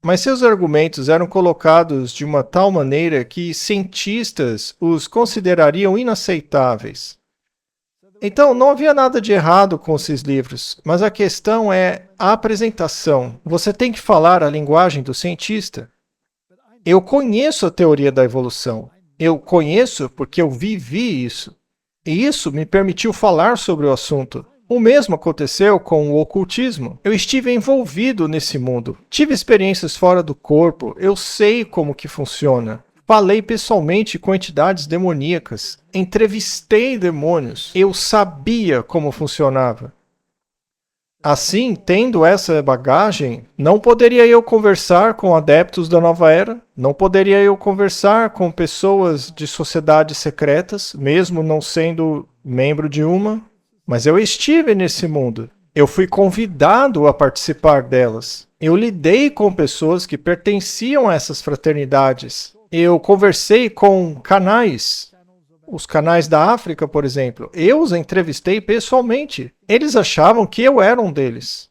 Mas seus argumentos eram colocados de uma tal maneira que cientistas os considerariam inaceitáveis. Então, não havia nada de errado com esses livros, mas a questão é a apresentação. Você tem que falar a linguagem do cientista. Eu conheço a teoria da evolução. Eu conheço porque eu vivi isso. E isso me permitiu falar sobre o assunto. O mesmo aconteceu com o ocultismo. Eu estive envolvido nesse mundo. Tive experiências fora do corpo. Eu sei como que funciona. Falei pessoalmente com entidades demoníacas. Entrevistei demônios. Eu sabia como funcionava. Assim, tendo essa bagagem, não poderia eu conversar com adeptos da nova era? Não poderia eu conversar com pessoas de sociedades secretas, mesmo não sendo membro de uma? Mas eu estive nesse mundo. Eu fui convidado a participar delas. Eu lidei com pessoas que pertenciam a essas fraternidades. Eu conversei com canais. Os canais da África, por exemplo. Eu os entrevistei pessoalmente. Eles achavam que eu era um deles.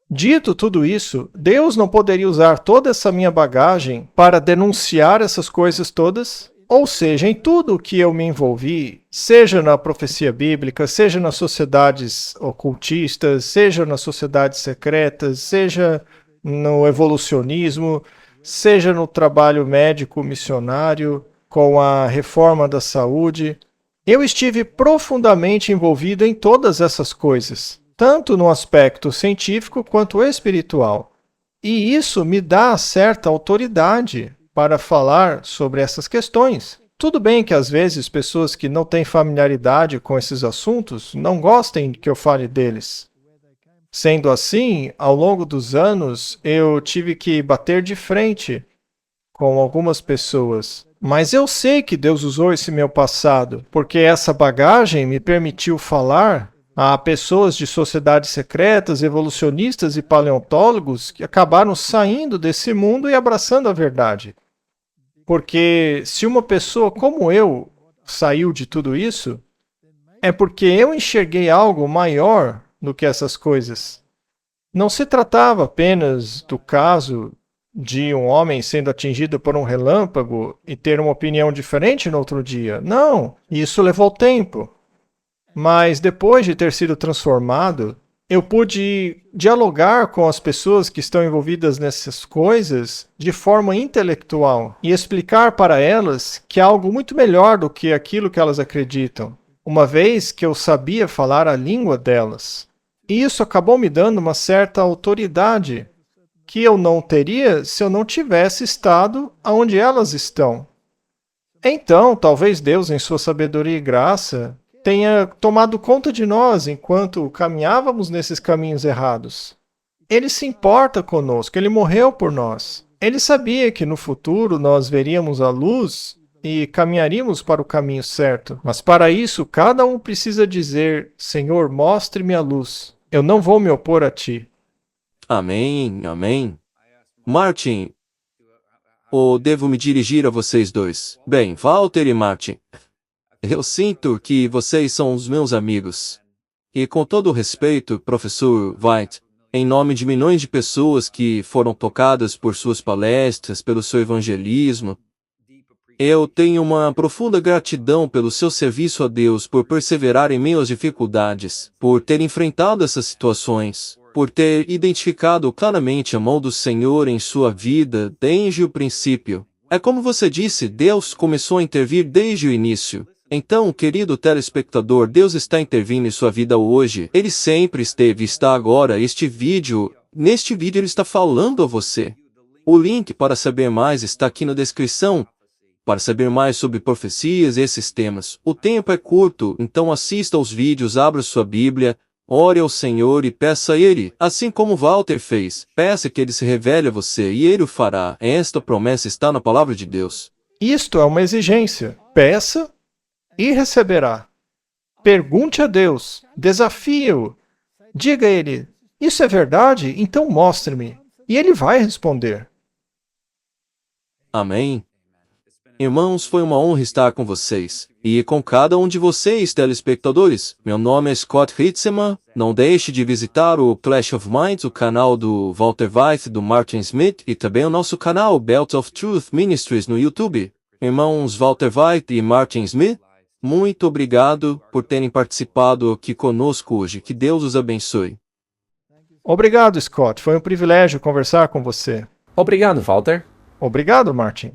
Dito tudo isso, Deus não poderia usar toda essa minha bagagem para denunciar essas coisas todas? Ou seja, em tudo que eu me envolvi, seja na profecia bíblica, seja nas sociedades ocultistas, seja nas sociedades secretas, seja no evolucionismo, seja no trabalho médico missionário, com a reforma da saúde, eu estive profundamente envolvido em todas essas coisas, tanto no aspecto científico quanto espiritual. E isso me dá certa autoridade para falar sobre essas questões. Tudo bem que às vezes pessoas que não têm familiaridade com esses assuntos não gostem que eu fale deles. Sendo assim, ao longo dos anos, eu tive que bater de frente com algumas pessoas. Mas eu sei que Deus usou esse meu passado, porque essa bagagem me permitiu falar a pessoas de sociedades secretas, evolucionistas e paleontólogos que acabaram saindo desse mundo e abraçando a verdade. Porque se uma pessoa como eu saiu de tudo isso, é porque eu enxerguei algo maior do que essas coisas. Não se tratava apenas do caso de um homem sendo atingido por um relâmpago e ter uma opinião diferente no outro dia. Não, isso levou tempo. Mas depois de ter sido transformado, eu pude dialogar com as pessoas que estão envolvidas nessas coisas de forma intelectual e explicar para elas que há algo muito melhor do que aquilo que elas acreditam, uma vez que eu sabia falar a língua delas. E isso acabou me dando uma certa autoridade que eu não teria se eu não tivesse estado onde elas estão. Então, talvez Deus, em sua sabedoria e graça, tenha tomado conta de nós enquanto caminhávamos nesses caminhos errados. Ele se importa conosco, ele morreu por nós. Ele sabia que no futuro nós veríamos a luz e caminharíamos para o caminho certo. Mas para isso, cada um precisa dizer: Senhor, mostre-me a luz. Eu não vou me opor a ti. Amém, amém. Martin, ou devo me dirigir a vocês dois? Bem, Walter e Martin, eu sinto que vocês são os meus amigos. E com todo o respeito, professor White, em nome de milhões de pessoas que foram tocadas por suas palestras, pelo seu evangelismo, eu tenho uma profunda gratidão pelo seu serviço a Deus, por perseverar em meio às dificuldades, por ter enfrentado essas situações, por ter identificado claramente a mão do Senhor em sua vida desde o princípio. É como você disse, Deus começou a intervir desde o início. Então, querido telespectador, Deus está intervindo em sua vida hoje. Ele sempre esteve e está agora. Neste vídeo Ele está falando a você. O link para saber mais está aqui na descrição. Para saber mais sobre profecias e esses temas. O tempo é curto, então assista aos vídeos, abra sua Bíblia, ore ao Senhor e peça a Ele, assim como Walter fez. Peça que Ele se revele a você e Ele o fará. Esta promessa está na palavra de Deus. Isto é uma exigência. Peça e receberá. Pergunte a Deus, desafie-o. Diga a Ele, isso é verdade? Então mostre-me. E Ele vai responder. Amém. Irmãos, foi uma honra estar com vocês, e com cada um de vocês, telespectadores. Meu nome é Scott Hitzema. Não deixe de visitar o Clash of Minds, o canal do Walter Weiss, do Martin Smith, e também o nosso canal Belt of Truth Ministries no YouTube. Irmãos Walter Weiss e Martin Smith, muito obrigado por terem participado aqui conosco hoje. Que Deus os abençoe. Obrigado, Scott. Foi um privilégio conversar com você. Obrigado, Walter. Obrigado, Martin.